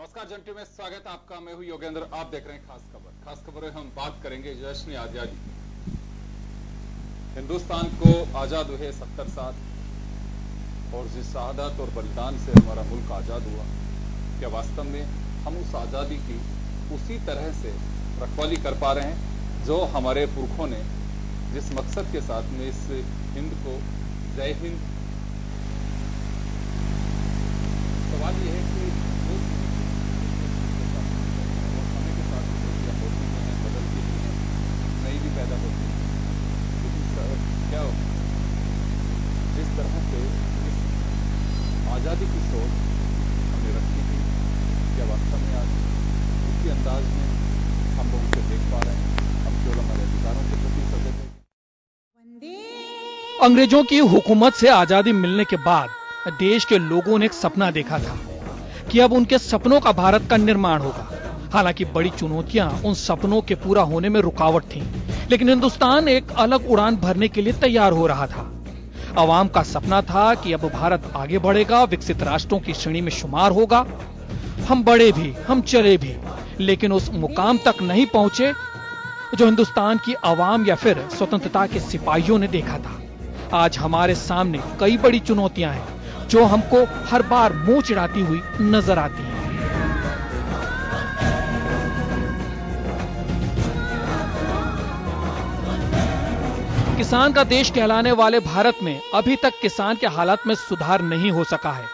नमस्कार जन टीवी में स्वागत है आपका। मैं हूं योगेंद्र, आप देख रहे हैं खास खबर। खास खबर में हम बात करेंगे जश्न आजादी। हिंदुस्तान को आजाद हुए 70 साल और जिस शहादत और बलिदान से हमारा मुल्क आजाद हुआ, क्या वास्तव में हम उस आजादी की उसी तरह से रखवाली कर पा रहे हैं जो हमारे पुरखों ने जिस मकसद के साथ में इस हिंद को जय हिंद। सवाल यह है कि समय के साथ होती हैं, बदलती हैं, नई भी पैदा होती है, लेकिन क्या जिस तरह से इस आजादी की सोच हमने रखी थी, क्या वास्तव में आज उसी अंदाज में हम लोग उसे देख पा रहे हैं? हम केवल हमारे अधिकारों के प्रति सजग हैं। अंग्रेजों की हुकूमत से आजादी मिलने के बाद देश के लोगों ने एक सपना देखा था कि अब उनके सपनों का भारत का निर्माण होगा। हालांकि बड़ी चुनौतियां उन सपनों के पूरा होने में रुकावट थीं, लेकिन हिंदुस्तान एक अलग उड़ान भरने के लिए तैयार हो रहा था। आवाम का सपना था कि अब भारत आगे बढ़ेगा, विकसित राष्ट्रों की श्रेणी में शुमार होगा। हम बढ़े भी, हम चले भी, लेकिन उस मुकाम तक नहीं पहुंचे जो हिंदुस्तान की आवाम या फिर स्वतंत्रता के सिपाहियों ने देखा था। आज हमारे सामने कई बड़ी चुनौतियां हैं जो हमको हर बार मुंह चिढ़ाती हुई नजर आती हैं। किसान का देश कहलाने वाले भारत में अभी तक किसान के हालात में सुधार नहीं हो सका है।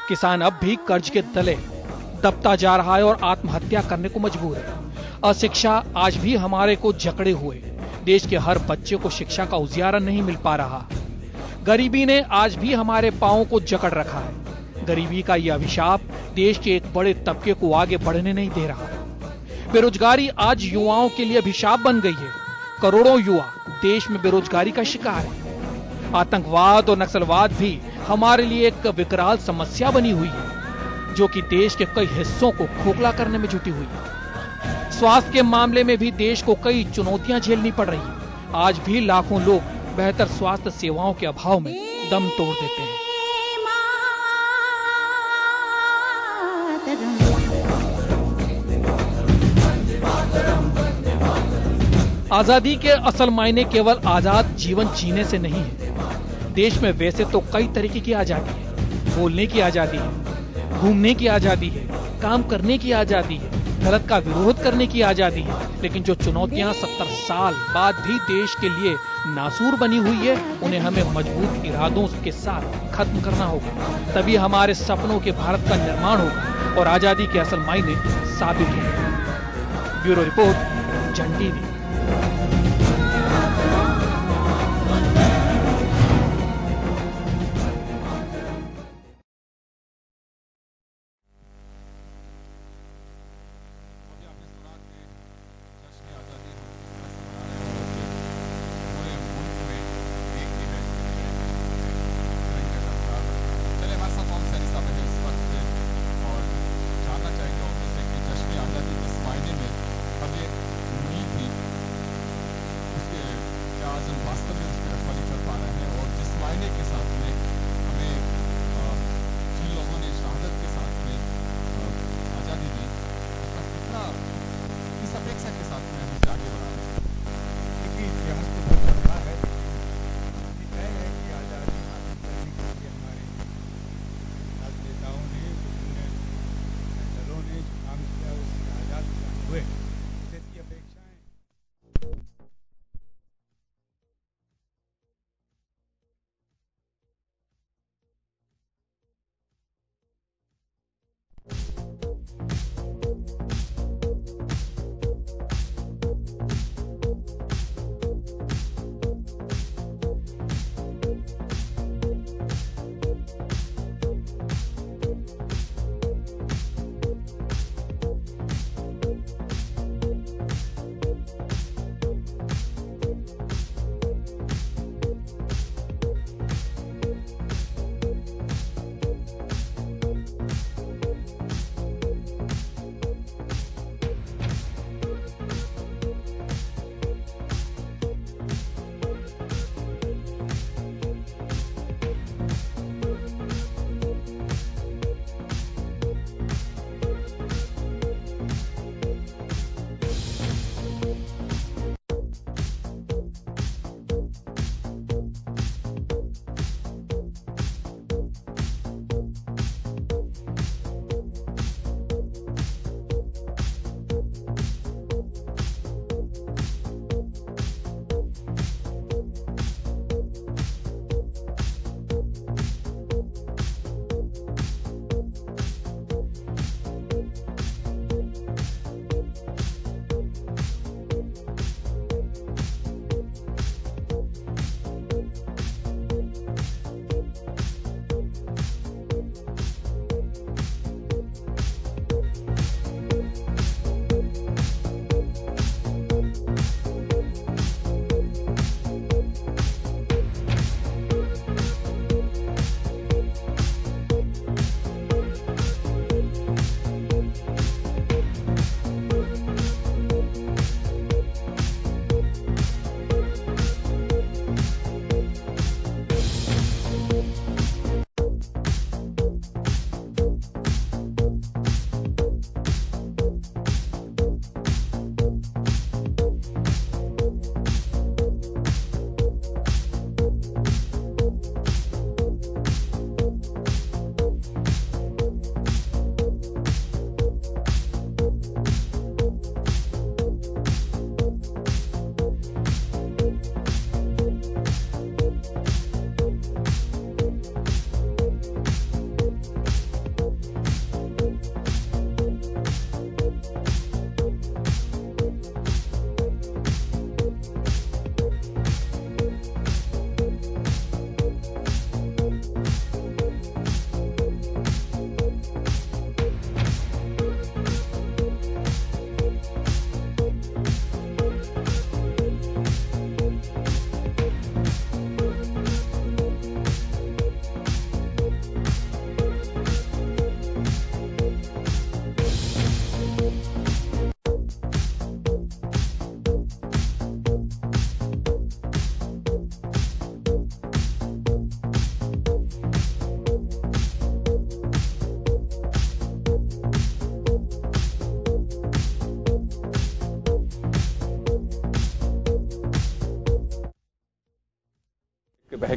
किसान अब भी कर्ज के तले दबता जा रहा है और आत्महत्या करने को मजबूर है। अशिक्षा आज भी हमारे को जकड़े हुए। देश के हर बच्चे को शिक्षा का उजियारा नहीं मिल पा रहा। गरीबी ने आज भी हमारे पांवों को जकड़ रखा है। गरीबी का यह अभिशाप देश के एक बड़े तबके को आगे बढ़ने नहीं दे रहा। बेरोजगारी आज युवाओं के लिए अभिशाप बन गई है। करोड़ों युवा देश में बेरोजगारी का शिकार है। आतंकवाद और नक्सलवाद भी हमारे लिए एक विकराल समस्या बनी हुई है, जो कि देश के कई हिस्सों को खोखला करने में जुटी हुई है। स्वास्थ्य के मामले में भी देश को कई चुनौतियां झेलनी पड़ रही है। आज भी लाखों लोग बेहतर स्वास्थ्य सेवाओं के अभाव में दम तोड़ देते हैं। आजादी के असल मायने केवल आजाद जीवन जीने से नहीं है। देश में वैसे तो कई तरीके की आजादी है। बोलने की आजादी है, घूमने की आजादी है, काम करने की आजादी है, गलत का विरोध करने की आजादी है। लेकिन जो चुनौतियां 70 साल बाद भी देश के लिए नासूर बनी हुई है, उन्हें हमें मजबूत इरादों के साथ खत्म करना होगा। तभी हमारे सपनों के भारत का निर्माण होगा और आजादी के असल मायने साबित होंगे। ब्यूरो रिपोर्ट, जन टीवी।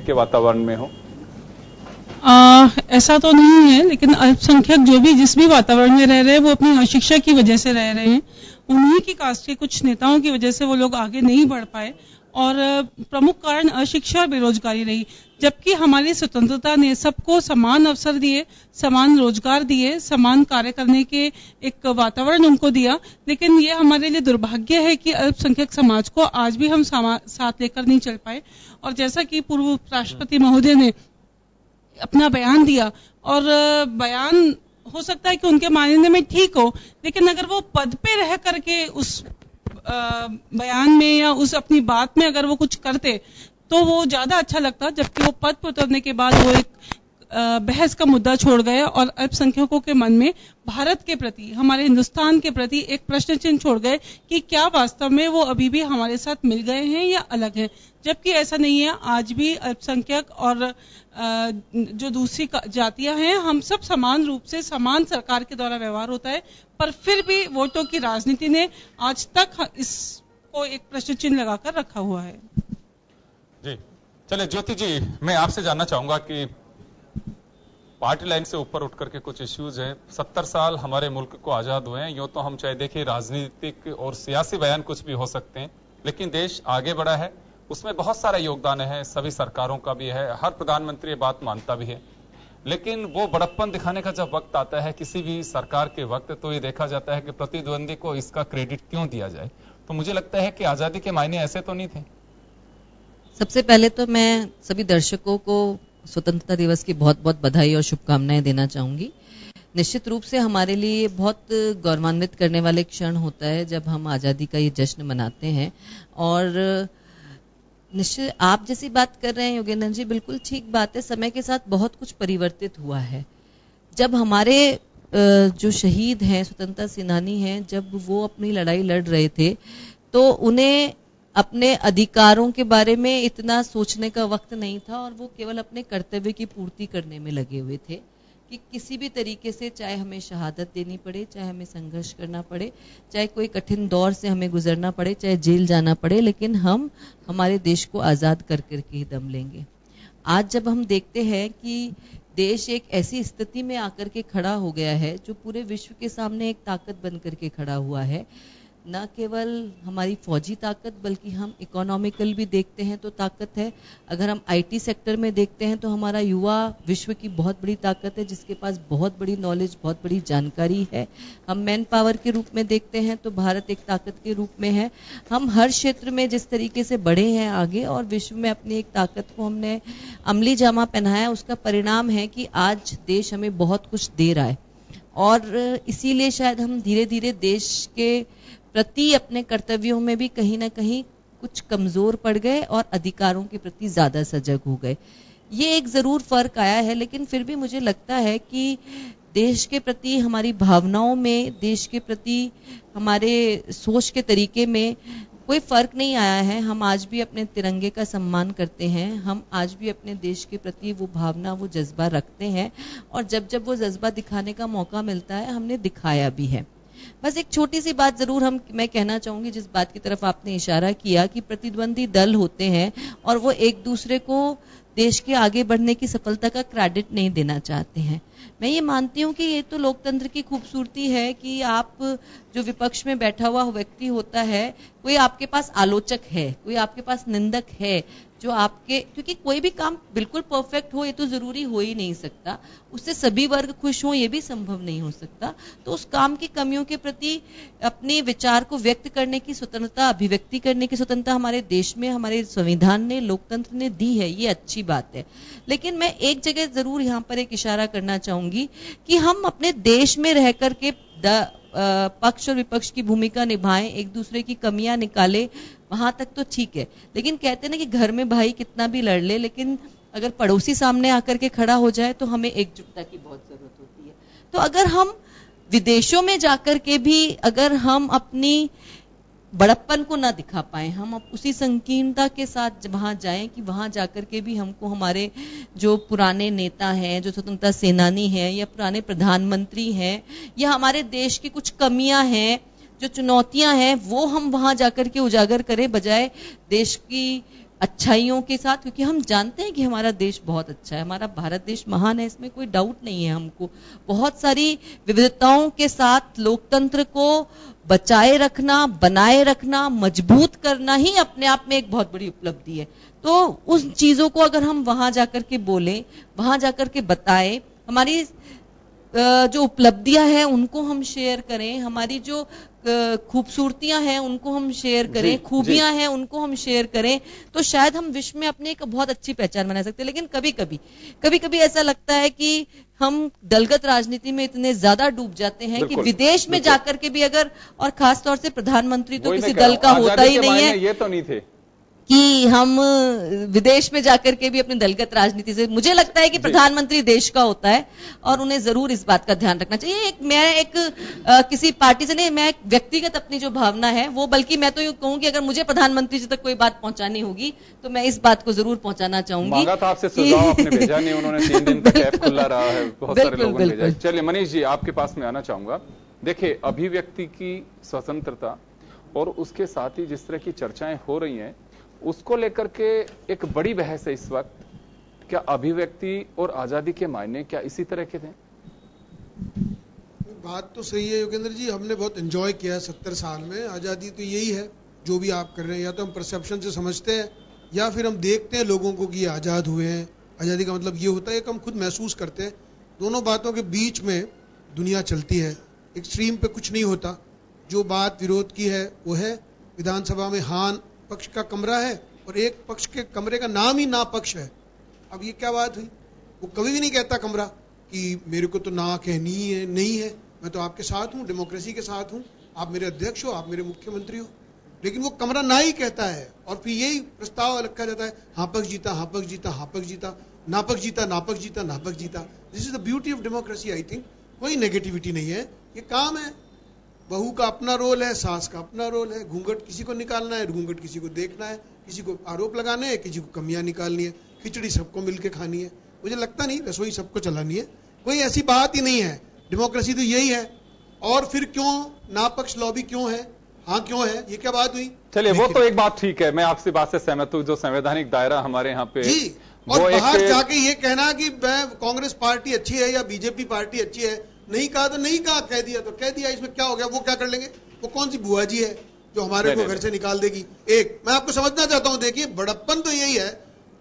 के वातावरण में हो? ऐसा तो नहीं है, लेकिन अल्पसंख्यक जो भी जिस भी वातावरण में रह रहे हैं वो अपनी अशिक्षा की वजह से रह रहे हैं। उन्हीं की कास्ट के कुछ नेताओं की वजह से वो लोग आगे नहीं बढ़ पाए और प्रमुख कारण अशिक्षा और बेरोजगारी रही। जबकि हमारी स्वतंत्रता ने सबको समान अवसर दिए, समान रोजगार दिए, समान कार्य करने के एक वातावरण उनको दिया। लेकिन ये हमारे लिए दुर्भाग्य है कि अल्पसंख्यक समाज को आज भी हम साथ लेकर नहीं चल पाए। और जैसा कि पूर्व राष्ट्रपति महोदय ने अपना बयान दिया, और बयान हो सकता है कि उनके मानने में ठीक हो, लेकिन अगर वो पद पे रह करके उस बयान में या उस अपनी बात में अगर वो कुछ करते तो वो ज्यादा अच्छा लगता। जबकि वो पद पर उतरने के बाद वो एक बहस का मुद्दा छोड़ गए और अल्पसंख्यकों के मन में भारत के प्रति, हमारे हिंदुस्तान के प्रति एक प्रश्न चिन्ह छोड़ गए कि क्या वास्तव में वो अभी भी हमारे साथ मिल गए हैं या अलग हैं। जबकि ऐसा नहीं है। आज भी अल्पसंख्यक और जो दूसरी जातियां हैं, हम सब समान रूप से समान सरकार के द्वारा व्यवहार होता है, पर फिर भी वोटों की राजनीति ने आज तक इसको एक प्रश्न चिन्ह लगाकर रखा हुआ है। जी चलिए ज्योति जी, मैं आपसे जानना चाहूंगा कि पार्टी लाइन से ऊपर उठ करके कुछ इश्यूज हैं। 70 साल हमारे मुल्क को आजाद हुए हैं। यूं तो हम चाहे देखिए राजनीतिक और सियासी बयान कुछ भी हो सकते हैं, लेकिन देश आगे बढ़ा है, उसमें बहुत सारा योगदान है, सभी सरकारों का भी है, हर प्रधानमंत्री ये बात मानता भी है। लेकिन वो बड़प्पन दिखाने का जब वक्त आता है किसी भी सरकार के वक्त, तो ये देखा जाता है कि प्रतिद्वंदी को इसका क्रेडिट क्यों दिया जाए। तो मुझे लगता है कि आजादी के मायने ऐसे तो नहीं थे। सबसे पहले तो मैं सभी दर्शकों को स्वतंत्रता दिवस की बहुत बहुत बधाई और शुभकामनाएं देना चाहूंगी। निश्चित रूप से हमारे लिए बहुत गौरवान्वित करने वाले क्षण होता है जब हम आजादी का ये जश्न मनाते हैं। और निश्चित आप जैसी बात कर रहे हैं योगेंद्र जी, बिल्कुल ठीक बात है। समय के साथ बहुत कुछ परिवर्तित हुआ है। जब हमारे जो शहीद हैं, स्वतंत्रता सेनानी हैं, जब वो अपनी लड़ाई लड़ रहे थे तो उन्हें अपने अधिकारों के बारे में इतना सोचने का वक्त नहीं था और वो केवल अपने कर्तव्य की पूर्ति करने में लगे हुए थे कि किसी भी तरीके से, चाहे हमें शहादत देनी पड़े, चाहे हमें संघर्ष करना पड़े, चाहे कोई कठिन दौर से हमें गुजरना पड़े, चाहे जेल जाना पड़े, लेकिन हम हमारे देश को आजाद कर करके ही दम लेंगे। आज जब हम देखते हैं कि देश एक ऐसी स्थिति में आकर के खड़ा हो गया है जो पूरे विश्व के सामने एक ताकत बन करके खड़ा हुआ है, न केवल हमारी फौजी ताकत बल्कि हम इकोनॉमिकल भी देखते हैं तो ताकत है। अगर हम आईटी सेक्टर में देखते हैं तो हमारा युवा विश्व की बहुत बड़ी ताकत है जिसके पास बहुत बड़ी नॉलेज, बहुत बड़ी जानकारी है। हम मैन पावर के रूप में देखते हैं तो भारत एक ताकत के रूप में है। हम हर क्षेत्र में जिस तरीके से बढ़े हैं आगे और विश्व में अपनी एक ताकत को हमने अमली जामा पहनाया, उसका परिणाम है कि आज देश हमें बहुत कुछ दे रहा है। और इसीलिए शायद हम धीरे धीरे देश के प्रति अपने कर्तव्यों में भी कहीं ना कहीं कुछ कमजोर पड़ गए और अधिकारों के प्रति ज्यादा सजग हो गए। ये एक जरूर फर्क आया है, लेकिन फिर भी मुझे लगता है कि देश के प्रति हमारी भावनाओं में, देश के प्रति हमारे सोच के तरीके में कोई फर्क नहीं आया है। हम आज भी अपने तिरंगे का सम्मान करते हैं, हम आज भी अपने देश के प्रति वो भावना, वो जज्बा रखते हैं और जब जब वो जज्बा दिखाने का मौका मिलता है हमने दिखाया भी है। बस एक छोटी सी बात जरूर मैं कहना चाहूंगी, जिस बात की तरफ आपने इशारा किया कि प्रतिद्वंदी दल होते हैं और वो एक दूसरे को देश के आगे बढ़ने की सफलता का क्रेडिट नहीं देना चाहते हैं। मैं ये मानती हूँ कि ये तो लोकतंत्र की खूबसूरती है कि आप जो विपक्ष में बैठा हुआ व्यक्ति होता है, कोई आपके पास आलोचक है, कोई आपके पास निंदक है जो आपके, क्योंकि कोई भी काम बिल्कुल परफेक्ट हो ये तो जरूरी हो ही नहीं सकता, उससे सभी वर्ग खुश हो ये भी संभव नहीं हो सकता। तो उस काम की कमियों के प्रति अपने विचार को व्यक्त करने की स्वतंत्रता, अभिव्यक्ति करने की स्वतंत्रता हमारे देश में हमारे संविधान ने, लोकतंत्र ने दी है, ये अच्छी बात है। लेकिन मैं एक जगह जरूर यहाँ पर एक इशारा करना चाहूंगी कि हम अपने देश में रह करके पक्ष और विपक्ष की भूमिका निभाएं, एक दूसरे की कमियां निकालें, वहां तक तो ठीक है। लेकिन कहते हैं ना कि घर में भाई कितना भी लड़ ले, लेकिन अगर पड़ोसी सामने आकर के खड़ा हो जाए तो हमें एकजुटता की बहुत जरूरत होती है। तो अगर हम विदेशों में जाकर के भी अगर हम अपनी बड़प्पन को ना दिखा पाए, हम उसी संकीर्णता के साथ वहां जाएं कि वहां जाकर के भी हमको हमारे जो पुराने नेता हैं, जो स्वतंत्रता सेनानी हैं या पुराने प्रधानमंत्री हैं या हमारे देश की कुछ कमियां हैं, जो चुनौतियां हैं, वो हम वहां जाकर के उजागर करें, बजाय देश की अच्छाइयों के साथ, क्योंकि हम जानते हैं कि हमारा देश बहुत अच्छा है, हमारा भारत देश महान है, इसमें कोई डाउट नहीं है। हमको बहुत सारी विविधताओं के साथ लोकतंत्र को बचाए रखना, बनाए रखना, मजबूत करना ही अपने आप में एक बहुत बड़ी उपलब्धि है। तो उन चीजों को अगर हम वहां जाकर के बोलें, वहां जाकर के बताएं, हमारी जो उपलब्धियां हैं उनको हम शेयर करें, हमारी जो खूबसूरतियां हैं उनको हम शेयर करें, खूबियां हैं उनको हम शेयर करें, तो शायद हम विश्व में अपनी एक बहुत अच्छी पहचान बना सकते हैं। लेकिन कभी कभी ऐसा लगता है कि हम दलगत राजनीति में इतने ज्यादा डूब जाते हैं कि विदेश में जाकर के भी अगर, और खासतौर से प्रधानमंत्री तो किसी दल का होता ही नहीं है, ये तो नहीं थे कि हम विदेश में जाकर के भी अपने दलगत राजनीति से, मुझे लगता है कि प्रधानमंत्री देश का होता है और उन्हें जरूर इस बात का ध्यान रखना चाहिए। मैं किसी पार्टी से नहीं, मैं एक व्यक्तिगत अपनी जो भावना है वो, बल्कि मैं तो यूं कहूं कि अगर मुझे प्रधानमंत्री जी तक कोई बात पहुंचानी होगी तो मैं इस बात को जरूर पहुंचाना चाहूंगी। मांगा था आपसे सुझाव, आपने भेजा नहीं, उन्होंने 3 दिन तक ऐप खुला रहा है, बहुत सारे लोगों ने भेजा। चलिए मनीष जी, आपके पास में आना चाहूंगा। देखिए, अभिव्यक्ति की स्वतंत्रता और उसके साथ ही जिस तरह की चर्चाएं हो रही हैं उसको लेकर के एक बड़ी बहस है इस वक्त। क्या अभिव्यक्ति और आजादी के मायने क्या इसी तरह के थे? बात तो सही है योगेंद्र जी, हमने बहुत एंजॉय किया 70 साल में। आजादी तो यही है जो भी आप कर रहे हैं, या तो हम परसेप्शन से समझते हैं या फिर हम देखते हैं लोगों को कि ये आजाद हुए हैं। आजादी का मतलब ये होता है कि हम खुद महसूस करते हैं। दोनों बातों के बीच में दुनिया चलती है, एक्सट्रीम पे कुछ नहीं होता। जो बात विरोध की है वो है, विधानसभा में हान पक्ष का कमरा है और एक पक्ष के कमरे का नाम ही ना पक्ष है। अब ये क्या बात हुई? वो कभी भी नहीं कहता कमरा कि मेरे को तो ना कहनी है, नहीं है, मैं तो आपके साथ हूं, डेमोक्रेसी के साथ हूं, आप मेरे अध्यक्ष हो, आप मेरे मुख्यमंत्री हो। लेकिन वो कमरा ना ही कहता है और फिर यही प्रस्ताव रखा जाता है, हाँ पक्ष जीता, हाँ पक्ष जीता, हाँ पक्ष जीता, ना पक्ष जीता, ना पक्ष जीता, ना पक्ष जीता। This is the beauty of democracy. I think कोई नेगेटिविटी नहीं है, ये काम है। बहू का अपना रोल है, सास का अपना रोल है। घूंघट किसी को निकालना है, घूंघट किसी को देखना है, किसी को आरोप लगाने हैं, किसी को कमियां निकालनी है, खिचड़ी सबको मिलकर खानी है। मुझे लगता नहीं रसोई सबको चलानी है, कोई ऐसी बात ही नहीं है। डेमोक्रेसी तो यही है। और फिर क्यों नापक्ष लॉबी क्यों है, हाँ क्यों है, ये क्या बात हुई? चलिए वो तो एक बात ठीक है, मैं आपसे बात से सहमत हूं। जो संवैधानिक दायरा हमारे यहाँ पे जी, और बाहर जाके ये कहना कि कांग्रेस पार्टी अच्छी है या बीजेपी पार्टी अच्छी है, नहीं कहा तो नहीं कहा, कह दिया तो कह दिया, इसमें क्या हो गया? वो क्या कर लेंगे? वो कौन सी बुआ जी है जो हमारे को घर से निकाल देगी? एक मैं आपको समझना चाहता हूं, देखिए बड़प्पन तो यही है,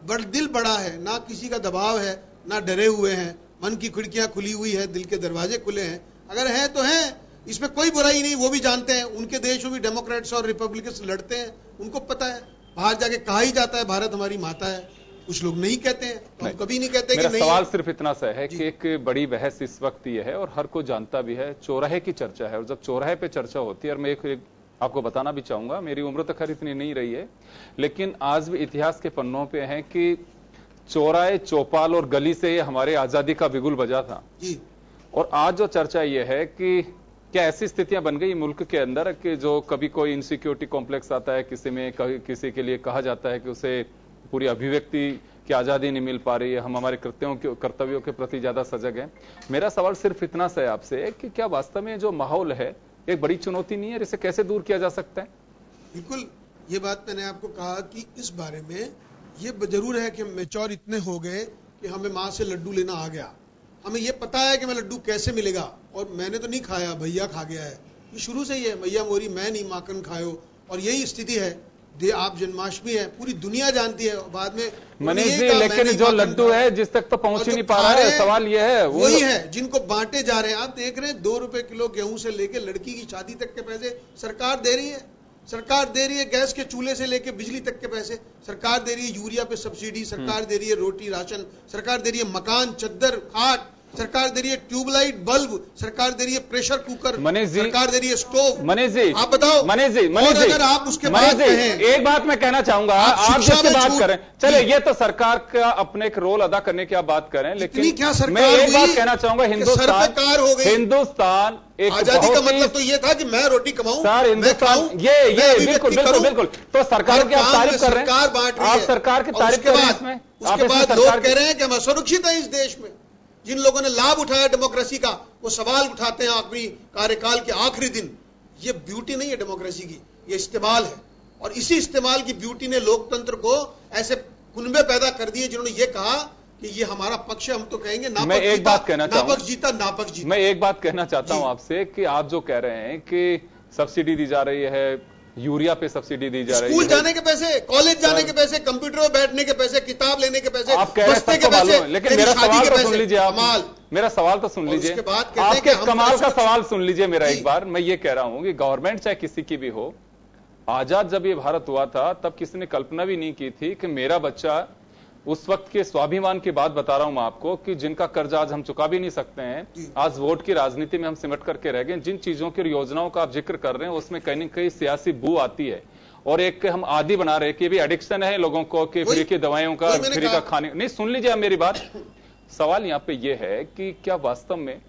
दिल बड़ा है, ना किसी का दबाव है, ना डरे हुए हैं, मन की खिड़कियां खुली हुई है, दिल के दरवाजे खुले हैं। अगर है तो है, इसमें कोई बुराई नहीं। वो भी जानते हैं, उनके देश में भी डेमोक्रेट्स और रिपब्लिकन्स लड़ते हैं, उनको पता है। बाहर जाके कहा ही जाता है भारत हमारी माता है, कुछ लोग नहीं कहते हैं, तो हम कभी नहीं कहते कि नहीं। सवाल सिर्फ इतना सा है कि एक बड़ी बहस इस वक्त ये है और हर कोई जानता भी है, चौराहे की चर्चा है। और जब चौराहे पे चर्चा होती है, और मैं एक आपको बताना भी चाहूंगा, मेरी उम्र तो खैर इतनी नहीं रही है, लेकिन आज भी इतिहास के पन्नों पे है कि चौराहे, चौपाल और गली से हमारे आजादी का बिगुल बजा था जी। और आज जो चर्चा ये है कि क्या ऐसी स्थितियां बन गई मुल्क के अंदर कि जो कभी कोई इनसिक्योरिटी कॉम्प्लेक्स आता है किसी में, किसी के लिए कहा जाता है कि उसे पूरी अभिव्यक्ति की आजादी नहीं मिल पा रही है, हम हमारे कर्तव्यों के प्रति ज्यादा सजग हैं। मेरा सवाल सिर्फ इतना सा है आपसे कि क्या वास्तव में जो माहौल है एक बड़ी चुनौती नहीं है, जिसे कैसे दूर किया जा सकता है? बिल्कुल, ये बात मैंने आपको कहा कि इस बारे में ये जरूर है कि हम मैच्योर इतने हो गए कि हमें मां से लड्डू लेना आ गया। हमें ये पता है कि मैं लड्डू कैसे मिलेगा, और मैंने तो नहीं खाया, भैया खा गया है। ये शुरू से ही है, मैया मोरी मैं नहीं माखन खायो, और यही स्थिति है। आप जन्माष्टमी है, पूरी दुनिया जानती है। बाद में मनीष जी, लेकिन जो लड्डू है जिस तक तो पहुंच ही नहीं पा रहा है, सवाल ये है वही है जिनको बांटे जा रहे हैं। आप देख रहे हैं 2 रुपए किलो गेहूं से लेके लड़की की शादी तक के पैसे सरकार दे रही है। सरकार दे रही है गैस के चूल्हे से लेके बिजली तक के पैसे सरकार दे रही है, यूरिया पे सब्सिडी सरकार दे रही है, रोटी राशन सरकार दे रही है, मकान चद्दर खाट सरकार दे रही है, ट्यूबलाइट बल्ब सरकार दे रही है, प्रेशर कुकर सरकार दे रही है, स्टोव। मनीष जी आप बताओ। मनीष जी अगर आप उसके बाद एक बात मैं कहना चाहूंगा, आप जिससे बात करें, चले ये तो सरकार का अपने एक रोल अदा करने की आप बात करें, लेकिन क्या मैं एक बात कहना चाहूंगा, हिंदुस्तान एक आजादी का मतलब तो ये था कि मैं रोटी कमाऊं, सर हिंदुस्तान, ये बिल्कुल बिल्कुल बिल्कुल। तो सरकार की आप तारीफ कर रहे हैं, आप सरकार की तारीफ कर रहे हैं इसमें। उसके बाद लोग कह रहे हैं कि हम असुरक्षित हैं इस देश में। जिन लोगों ने लाभ उठाया डेमोक्रेसी का, वो सवाल उठाते हैं अपनी कार्यकाल के आखिरी दिन। ये ब्यूटी नहीं है डेमोक्रेसी की, ये इस्तेमाल है। और इसी इस्तेमाल की ब्यूटी ने लोकतंत्र को ऐसे कुनबे पैदा कर दिए जिन्होंने ये कहा कि ये हमारा पक्ष है, हम तो कहेंगे नापक मैं एक बात कहना चाहूंगा, नापक जीता नापक जीता। मैं एक बात कहना चाहता हूं आपसे कि आप जो कह रहे हैं कि सब्सिडी दी जा रही है, यूरिया पे सब्सिडी दी जा रही है, स्कूल जाने के पैसे, कॉलेज जाने के पैसे, कंप्यूटर में बैठने के पैसे, किताब लेने के पैसे, आप कह रहे हैं सबको मालूम है, लेकिन मेरा सवाल तो सुन लीजिए आप, मेरा सवाल तो सुन लीजिए, आपके कमाल का सवाल सुन लीजिए मेरा एक बार। मैं ये कह रहा हूं कि गवर्नमेंट चाहे किसी की भी हो, आजाद जब ये भारत हुआ था तब किसी ने कल्पना भी नहीं की थी कि मेरा बच्चा, उस वक्त के स्वाभिमान की बात बता रहा हूं मैं आपको, कि जिनका कर्ज आज हम चुका भी नहीं सकते हैं, आज वोट की राजनीति में हम सिमट करके रह गए। जिन चीजों की योजनाओं का आप जिक्र कर रहे हैं उसमें कहीं न कहीं सियासी बू आती है, और एक हम आदी बना रहे कि भी एडिक्शन है लोगों को कि फ्री की दवाइयों का, फ्री का खाने। नहीं, सुन लीजिए आप मेरी बात। सवाल यहां पे यह है कि क्या वास्तव में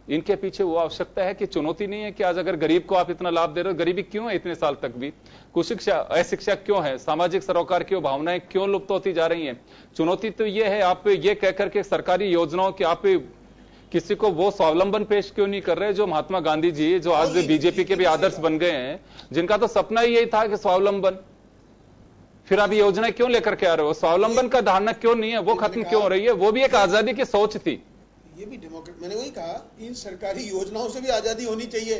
इनके पीछे वो आवश्यकता है कि चुनौती नहीं है कि आज अगर गरीब को आप इतना लाभ दे रहे हो, गरीबी क्यों है इतने साल तक भी, कुशिक्षा, अशिक्षा क्यों है, सामाजिक सरोकार की भावनाएं क्यों लुप्त होती जा रही हैं? चुनौती तो ये है, आप ये कहकर के सरकारी योजनाओं की आप किसी को वो स्वावलंबन पेश क्यों नहीं कर रहे जो महात्मा गांधी जी, जो आज बीजेपी के भी आदर्श बन गए हैं, जिनका तो सपना ही यही था कि स्वावलंबन, फिर आप योजना क्यों लेकर के आ रहे हो? स्वावलंबन का धारणा क्यों नहीं है, वो खत्म क्यों हो रही है? वो भी एक आजादी की सोच थी। ये भी डेमोक्रेट, मैंने वही कहा, इन सरकारी योजनाओं से भी आजादी होनी चाहिए।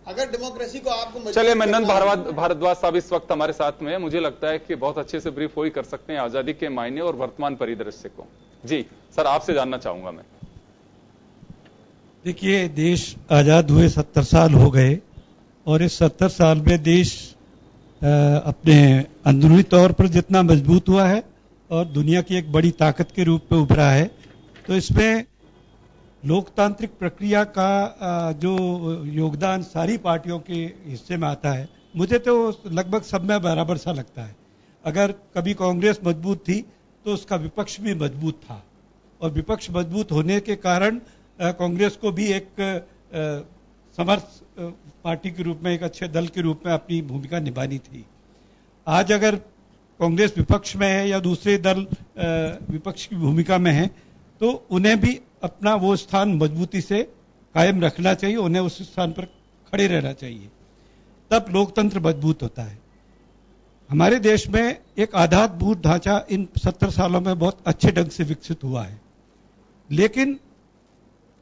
अगर डेमोक्रेसी को आपको, चलिए, मैं नंद भारद्वाज साहब इस वक्त हमारे साथ में है, मुझे लगता है कि बहुत अच्छे से ब्रीफ हो ही कर सकते हैं आजादी के मायने और वर्तमान परिदृश्य को। जी सर, आपसे जानना चाहूंगा मैं। देखिए, देश आजाद हुए 70 साल हो गए, और इस 70 साल में देश अपने अंदरूनी तौर पर जितना मजबूत हुआ है और दुनिया की एक बड़ी ताकत के रूप में उभरा है, तो इसमें लोकतांत्रिक प्रक्रिया का जो योगदान सारी पार्टियों के हिस्से में आता है, मुझे तो लगभग सब में बराबर सा लगता है। अगर कभी कांग्रेस मजबूत थी तो उसका विपक्ष भी मजबूत था, और विपक्ष मजबूत होने के कारण कांग्रेस को भी एक समर्थ पार्टी के रूप में, एक अच्छे दल के रूप में अपनी भूमिका निभानी थी। आज अगर कांग्रेस विपक्ष में है या दूसरे दल विपक्ष की भूमिका में है, तो उन्हें भी अपना वो स्थान मजबूती से कायम रखना चाहिए, उन्हें उस स्थान पर खड़े रहना चाहिए, तब लोकतंत्र मजबूत होता है। हमारे देश में एक आधारभूत ढांचा इन 70 सालों में बहुत अच्छे ढंग से विकसित हुआ है, लेकिन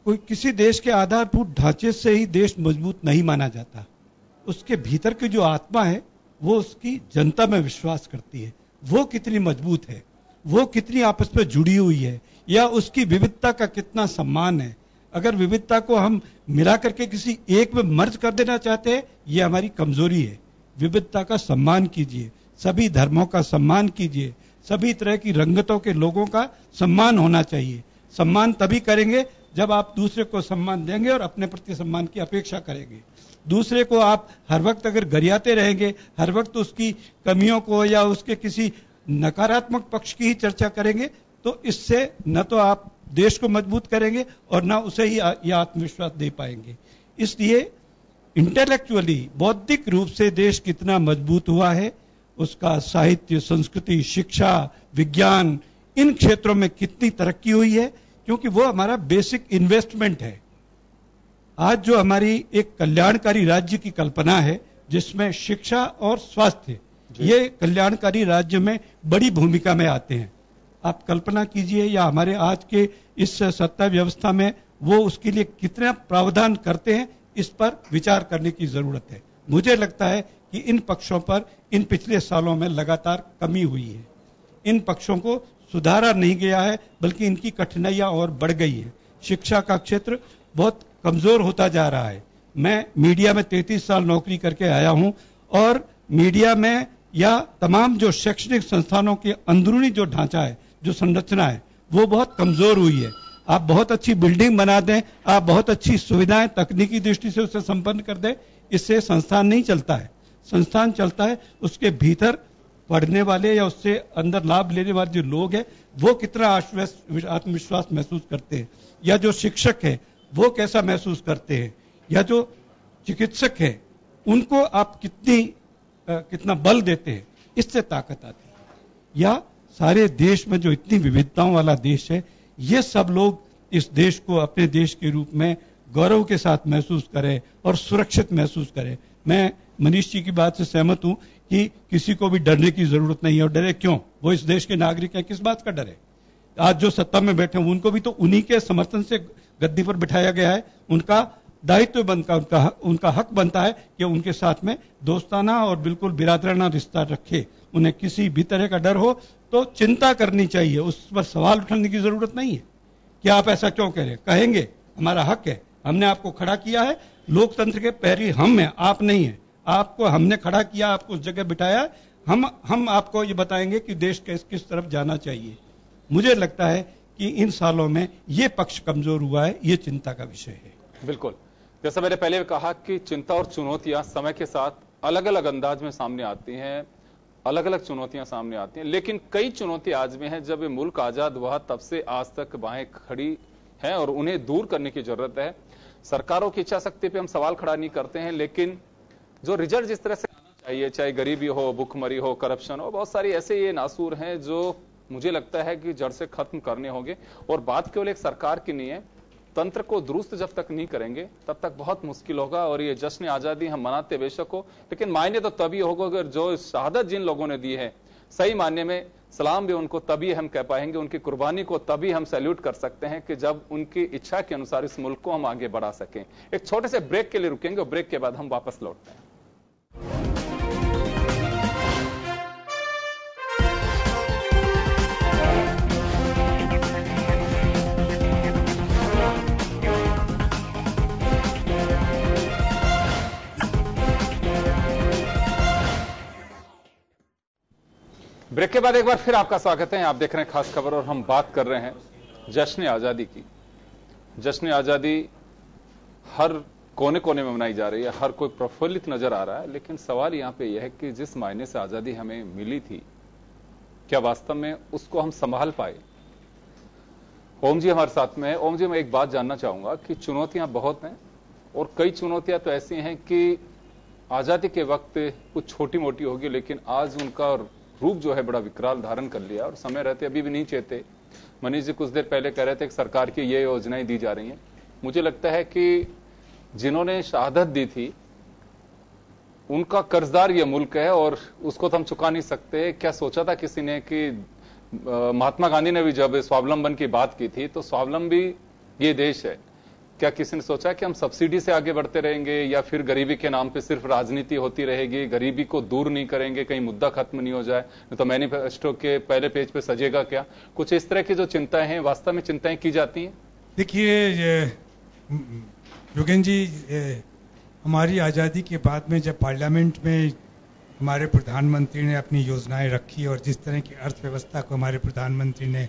कोई किसी देश के आधारभूत ढांचे से ही देश मजबूत नहीं माना जाता। उसके भीतर की जो आत्मा है वो उसकी जनता में विश्वास करती है, वो कितनी मजबूत है, वो कितनी आपस में जुड़ी हुई है, या उसकी विविधता का कितना सम्मान है। अगर विविधता को हम मिला करके किसी एक में मर्ज कर देना चाहते हैं, ये हमारी कमजोरी है। विविधता का सम्मान कीजिए, सभी धर्मों का सम्मान कीजिए, सभी तरह की रंगतों के लोगों का सम्मान होना चाहिए। सम्मान तभी करेंगे जब आप दूसरे को सम्मान देंगे और अपने प्रति सम्मान की अपेक्षा करेंगे। दूसरे को आप हर वक्त अगर गरियाते रहेंगे, हर वक्त उसकी कमियों को या उसके किसी नकारात्मक पक्ष की ही चर्चा करेंगे, तो इससे न तो आप देश को मजबूत करेंगे और न उसे ही यह आत्मविश्वास दे पाएंगे। इसलिए इंटेलेक्चुअली, बौद्धिक रूप से देश कितना मजबूत हुआ है, उसका साहित्य, संस्कृति, शिक्षा, विज्ञान, इन क्षेत्रों में कितनी तरक्की हुई है, क्योंकि वो हमारा बेसिक इन्वेस्टमेंट है। आज जो हमारी एक कल्याणकारी राज्य की कल्पना है, जिसमें शिक्षा और स्वास्थ्य, ये कल्याणकारी राज्य में बड़ी भूमिका में आते हैं। आप कल्पना कीजिए, या हमारे आज के इस सत्ता व्यवस्था में वो उसके लिए कितना प्रावधान करते हैं, इस पर विचार करने की जरूरत है। मुझे लगता है कि इन पक्षों पर इन पिछले सालों में लगातार कमी हुई है, इन पक्षों को सुधारा नहीं गया है, बल्कि इनकी कठिनाइयां और बढ़ गई है। शिक्षा का क्षेत्र बहुत कमजोर होता जा रहा है। मैं मीडिया में 33 साल नौकरी करके आया हूं, और मीडिया में या तमाम जो शैक्षणिक संस्थानों के अंदरूनी जो ढांचा है, जो संरचना है, वो बहुत कमजोर हुई है। आप बहुत अच्छी बिल्डिंग बना दें, आप बहुत अच्छी सुविधाएं तकनीकी दृष्टि से उसे संपन्न कर दें, इससे संस्थान नहीं चलता है। संस्थान चलता है उसके भीतर पढ़ने वाले या उससे अंदर लाभ लेने वाले जो लोग हैं, वो कितना आत्मविश्वास महसूस करते हैं, या जो शिक्षक है वो कैसा महसूस करते हैं, या जो चिकित्सक है उनको आप कितना बल देते हैं, इससे ताकत आती है। या सारे देश में जो इतनी विविधताओं वाला देश है, ये सब लोग इस देश को अपने देश के रूप में गौरव के साथ महसूस करें और सुरक्षित महसूस करें। मैं मनीष जी की बात से सहमत हूं, कि किसी को भी डरने की जरूरत नहीं है। और डरे क्यों? वो इस देश के नागरिक हैं, किस बात का डर है? आज जो सत्ता में बैठे हैं उनको भी तो उन्हीं के समर्थन से गद्दी पर बिठाया गया है। उनका दायित्व बनता, उनका हक बनता है कि उनके साथ में दोस्ताना और बिल्कुल बिरादराना रिश्ता रखे। उन्हें किसी भी तरह का डर हो तो चिंता करनी चाहिए, उस पर सवाल उठाने की जरूरत नहीं है कि आप ऐसा क्यों कह रहे हैं। कहेंगे हमारा हक है, हमने आपको खड़ा किया है, लोकतंत्र के पैरी हम हैं, आप नहीं हैं। आपको हमने खड़ा किया, आपको उस जगह बिठाया, हम आपको ये बताएंगे कि देश किस तरफ जाना चाहिए। मुझे लगता है कि इन सालों में ये पक्ष कमजोर हुआ है, ये चिंता का विषय है। बिल्कुल, जैसा मैंने पहले कहा कि चिंता और चुनौतियां समय के साथ अलग अलग अंदाज में सामने आती हैं, अलग अलग चुनौतियां सामने आती हैं, लेकिन कई चुनौतियां आज में हैं। जब ये मुल्क आजाद हुआ तब से आज तक बाहें खड़ी हैं और उन्हें दूर करने की जरूरत है। सरकारों की इच्छा शक्ति पे हम सवाल खड़ा नहीं करते हैं, लेकिन जो रिजल्ट जिस तरह से आना चाहिए, चाहे गरीबी हो, भुखमरी हो, करप्शन हो, बहुत सारी ऐसे ये नासूर हैं जो मुझे लगता है कि जड़ से खत्म करने होंगे। और बात केवल एक सरकार की नहीं है, तंत्र को दुरुस्त जब तक नहीं करेंगे तब तक बहुत मुश्किल होगा। और ये जश्न आजादी हम मनाते बेशक हो, लेकिन मायने तो तभी होगा अगर जो शहादत जिन लोगों ने दी है सही मायने में सलाम भी उनको तभी हम कह पाएंगे, उनकी कुर्बानी को तभी हम सैल्यूट कर सकते हैं कि जब उनकी इच्छा के अनुसार इस मुल्क को हम आगे बढ़ा सकें। एक छोटे से ब्रेक के लिए रुकेंगे और ब्रेक के बाद हम वापस लौटते हैं। ब्रेक के बाद एक बार फिर आपका स्वागत है। आप देख रहे हैं खास खबर और हम बात कर रहे हैं जश्न आजादी की। जश्न आजादी हर कोने कोने में मनाई जा रही है, हर कोई प्रफुल्लित नजर आ रहा है, लेकिन सवाल यहां पे यह है कि जिस मायने से आजादी हमें मिली थी, क्या वास्तव में उसको हम संभाल पाए? ओम जी हमारे साथ में है। ओम जी, मैं एक बात जानना चाहूंगा कि चुनौतियां बहुत हैं और कई चुनौतियां तो ऐसी हैं कि आजादी के वक्त कुछ छोटी मोटी होगी, लेकिन आज उनका रूप जो है बड़ा विकराल धारण कर लिया और समय रहते अभी भी नहीं चेते। मनीष जी कुछ देर पहले कह रहे थे कि सरकार की ये योजनाएं दी जा रही हैं। मुझे लगता है कि जिन्होंने शहादत दी थी उनका कर्जदार ये मुल्क है और उसको तो हम चुका नहीं सकते। क्या सोचा था किसी ने कि महात्मा गांधी ने भी जब स्वावलंबन की बात की थी तो स्वावलंबी ये देश है, क्या किसी ने सोचा कि हम सब्सिडी से आगे बढ़ते रहेंगे या फिर गरीबी के नाम पे सिर्फ राजनीति होती रहेगी, गरीबी को दूर नहीं करेंगे, कहीं मुद्दा खत्म नहीं हो जाए, तो मैनिफेस्टो के पहले पेज पे सजेगा क्या? कुछ इस तरह की जो चिंताएं हैं, वास्तव में चिंताएं की जाती हैं? देखिए योगेन जी, हमारी आज़ादी के बाद में जब पार्लियामेंट में हमारे प्रधानमंत्री ने अपनी योजनाएं रखी और जिस तरह की अर्थव्यवस्था को हमारे प्रधानमंत्री ने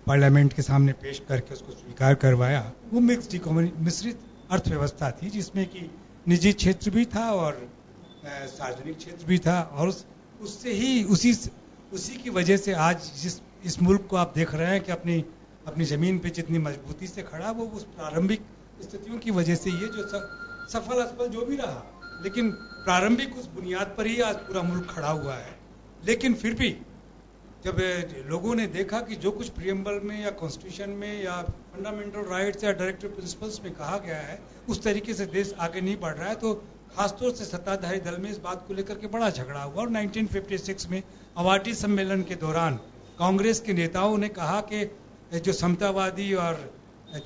पार्लियामेंट के सामने पेश करके उसको स्वीकार करवाया, वो मिश्रित अर्थव्यवस्था थी जिसमें कि निजी क्षेत्र भी था और सार्वजनिक क्षेत्र भी था। और उससे ही उसी की वजह से आज इस मुल्क को आप देख रहे हैं कि अपनी जमीन पे जितनी मजबूती से खड़ा, वो उस प्रारंभिक स्थितियों की वजह से ये जो सफल असफल जो भी रहा, लेकिन प्रारंभिक उस बुनियाद पर ही आज पूरा मुल्क खड़ा हुआ है। लेकिन फिर भी जब लोगों ने देखा कि जो कुछ प्रियम्बल में या कॉन्स्टिट्यूशन में या फंडामेंटल राइट्स या डायरेक्टिव प्रिंसिपल्स में कहा गया है उस तरीके से देश आगे नहीं बढ़ रहा है, तो खासतौर से सत्ताधारी दल में इस बात को लेकर के बड़ा झगड़ा हुआ। और 1956 में अवाटी सम्मेलन के दौरान कांग्रेस के नेताओं ने कहा कि जो समतावादी और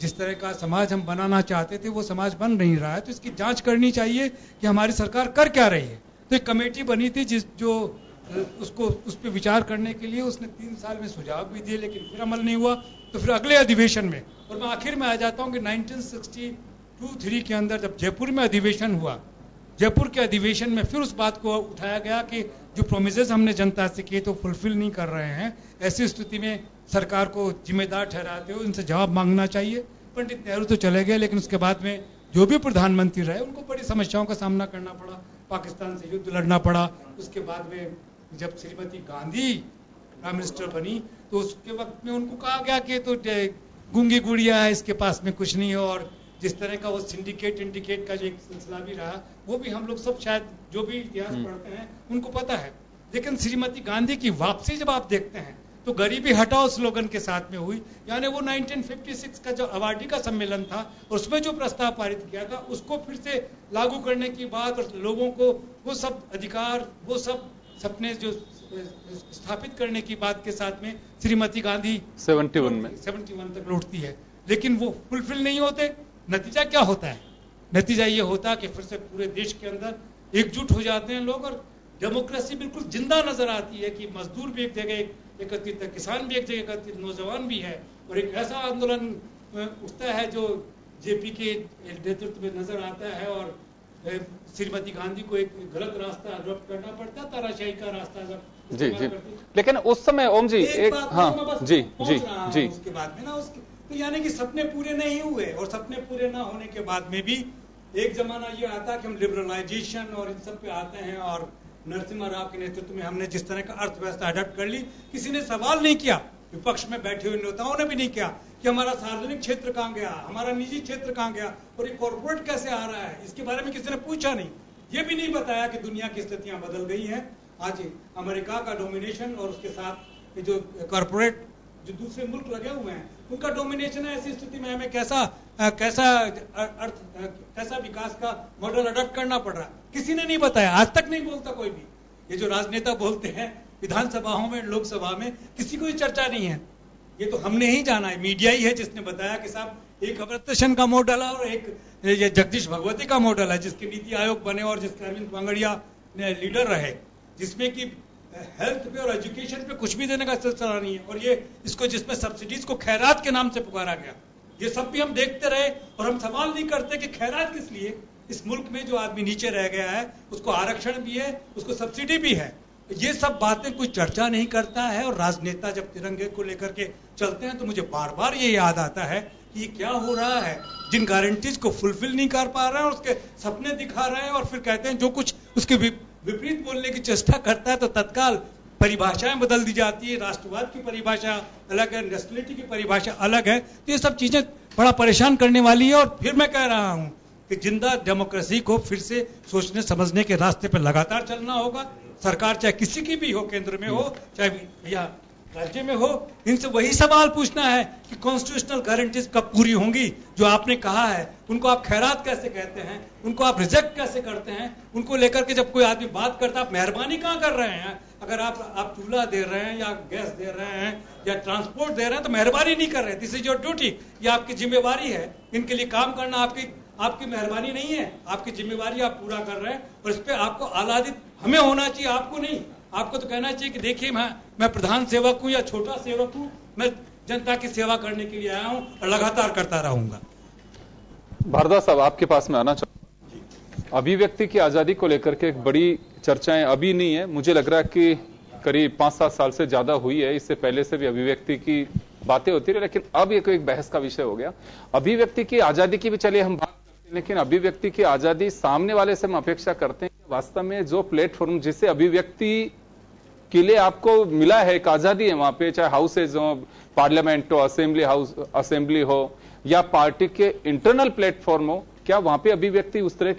जिस तरह का समाज हम बनाना चाहते थे वो समाज बन नहीं रहा है, तो इसकी जांच करनी चाहिए कि हमारी सरकार कर क्या रही है। तो एक कमेटी बनी थी उस पर विचार करने के लिए उसने 3 साल में सुझाव भी दिए, लेकिन फिर अमल नहीं हुआ। तो फिर अगले अधिवेशन में, और मैं आखिर में आ जाता हूं कि 1962-63 के अंदर जब जयपुर में अधिवेशन हुआ, जयपुर के अधिवेशन में फिर उस बात को उठाया गया कि जो प्रोमिसेस हमने जनता से किए तो फुलफिल नहीं कर रहे हैं, ऐसी स्थिति में सरकार को जिम्मेदार ठहराते हुए इनसे जवाब मांगना चाहिए। पंडित नेहरू तो चले गए, लेकिन उसके बाद में जो भी प्रधानमंत्री रहे उनको बड़ी समस्याओं का सामना करना पड़ा, पाकिस्तान से युद्ध लड़ना पड़ा। उसके बाद में जब श्रीमती गांधी प्राइम मिनिस्टर बनी तो उसके वक्त में उनको कहा गया कि तो गूंगी गुड़िया है, इसके पास में कुछ नहीं है। और जिस तरह का वो सिंडिकेट इंडिकेट का जो एक सिलसिला भी रहा, वो भी हम लोग सब शायद जो भी इतिहास पढ़ते हैं उनको पता है। लेकिन श्रीमती गांधी की वापसी जब आप देखते हैं तो गरीबी हटाओ स्लोगन के साथ में हुई। यानी वो 1956 का जो अवार्डी का सम्मेलन था उसमें जो प्रस्ताव पारित किया था उसको फिर से लागू करने की बात और लोगों को वो सब अधिकार, वो सब सपने जो स्थापित करने की बात के साथ में श्रीमती गांधी 71 तक लौटती है, लेकिन वो फुलफिल नहीं होते। नतीजा क्या होता है? नतीजा ये होता है कि फिर से पूरे देश के अंदर एकजुट हो जाते हैं लोग और डेमोक्रेसी बिल्कुल जिंदा नजर आती है कि मजदूर भी एक जगह एकत्रित है, किसान भी एक जगह एकत्रित, नौजवान भी है, और एक ऐसा आंदोलन उठता है जो जेपी के नेतृत्व में नजर आता है। और श्रीमती गांधी को एक गलत रास्ता अडॉप्ट करना पड़ता है, तानाशाही का रास्ता जी जी। लेकिन उस समय ओम जी एक हाँ जी जी जी उसके बाद में ना उसके तो यानी कि सपने पूरे नहीं हुए, और सपने पूरे ना होने के बाद में भी एक जमाना ये आता कि हम लिबरलाइजेशन और इन सब पे आते हैं, और नरसिम्हा राव के नेतृत्व में हमने जिस तरह का अर्थव्यवस्था अडॉप्ट कर ली, किसी ने सवाल नहीं किया, विपक्ष में बैठे हुए नेताओं ने भी नहीं किया कि हमारा सार्वजनिक क्षेत्र कहाँ गया, हमारा निजी क्षेत्र कहाँ गया, और ये कॉर्पोरेट कैसे आ रहा है, इसके बारे में किसी ने पूछा नहीं। ये भी नहीं बताया कि दुनिया की स्थितियां बदल गई हैं। आज अमेरिका का डोमिनेशन और उसके साथ जो कॉर्पोरेट जो दूसरे मुल्क लगे हुए हैं उनका डोमिनेशन है, ऐसी स्थिति में हमें कैसा विकास का मॉडल अडॉप्ट करना पड़ रहा है, किसी ने नहीं बताया, आज तक नहीं बोलता कोई भी। ये जो राजनेता बोलते हैं विधानसभाओं में, लोकसभा में, किसी को चर्चा नहीं है। ये तो हमने ही जाना है, मीडिया ही है जिसने बताया कि साहब एक अमृत सेन का मॉडल है और एक ये जगदीश भगवती का मॉडल है, जिसके नीति आयोग बने और जिसके अरविंद बांगड़िया ने लीडर रहे, जिसमें कि हेल्थ पे और एजुकेशन पे कुछ भी देने का सिलसिला नहीं है, और ये इसको जिसमें सब्सिडीज को खैरात के नाम से पुकारा गया। ये सब भी हम देखते रहे और हम सवाल नहीं करते कि खैरात किस लिए। इस मुल्क में जो आदमी नीचे रह गया है उसको आरक्षण भी है, उसको सब्सिडी भी है। ये सब बातें कोई चर्चा नहीं करता है, और राजनेता जब तिरंगे को लेकर के चलते हैं तो मुझे बार बार ये याद आता है कि ये क्या हो रहा है। जिन गारंटीज को फुलफिल नहीं कर पा रहे हैं, उसके सपने दिखा रहे हैं, और फिर कहते हैं जो कुछ उसके विपरीत बोलने की चेष्टा करता है तो तत्काल परिभाषाएं बदल दी जाती है। राष्ट्रवाद की परिभाषा अलग है, नेशनलिटी की परिभाषा अलग है। तो ये सब चीजें बड़ा परेशान करने वाली है, और फिर मैं कह रहा हूं कि जिंदा डेमोक्रेसी को फिर से सोचने समझने के रास्ते पर लगातार चलना होगा। सरकार चाहे किसी की भी हो, केंद्र में हो चाहे या राज्य में हो, इनसे वही सवाल पूछना है कि कॉन्स्टिट्यूशनल गारंटीज कब पूरी होंगी। जो आपने कहा है उनको आप खैरात कैसे कहते हैं, उनको आप रिजेक्ट कैसे करते हैं, उनको लेकर के जब कोई आदमी बात करता है आप मेहरबानी कहाँ कर रहे हैं। अगर आप चूल्हा दे रहे हैं या गैस दे रहे हैं या ट्रांसपोर्ट दे रहे हैं तो मेहरबानी नहीं कर रहे। दिस इज योर ड्यूटी, ये आपकी जिम्मेवारी है। इनके लिए काम करना आपकी मेहरबानी नहीं है, आपकी जिम्मेवारी आप पूरा कर रहे हैं, और इस पर आपको आह्लादित हमें होना चाहिए, आपको नहीं। आपको तो कहना चाहिए कि देखिए मैं प्रधान सेवक हूं या छोटा सेवक हूं, मैं जनता की सेवा करने के लिए आया हूं और लगातार करता रहूंगा। भारद्वाज साहब आपके पास में आना चाहूंगा। अभिव्यक्ति की आजादी को लेकर के एक बड़ी चर्चाएं अभी नहीं है, मुझे लग रहा है कि करीब 5-7 साल से ज्यादा हुई है। इससे पहले से भी अभिव्यक्ति की बातें होती रही, लेकिन अब ये कोई एक बहस का विषय हो गया। अभिव्यक्ति की आजादी की भी चलिए हम बात करते हैं, लेकिन अभिव्यक्ति की आजादी सामने वाले से हम अपेक्षा करते हैं कि वास्तव में जो प्लेटफॉर्म जिसे अभिव्यक्ति के लिए आपको मिला है, एक आजादी है वहां पे, चाहे हाउसेज हो, पार्लियामेंट हो, असेंबली हो या पार्टी के इंटरनल प्लेटफॉर्म हो, क्या वहां पे अभिव्यक्ति उस तरह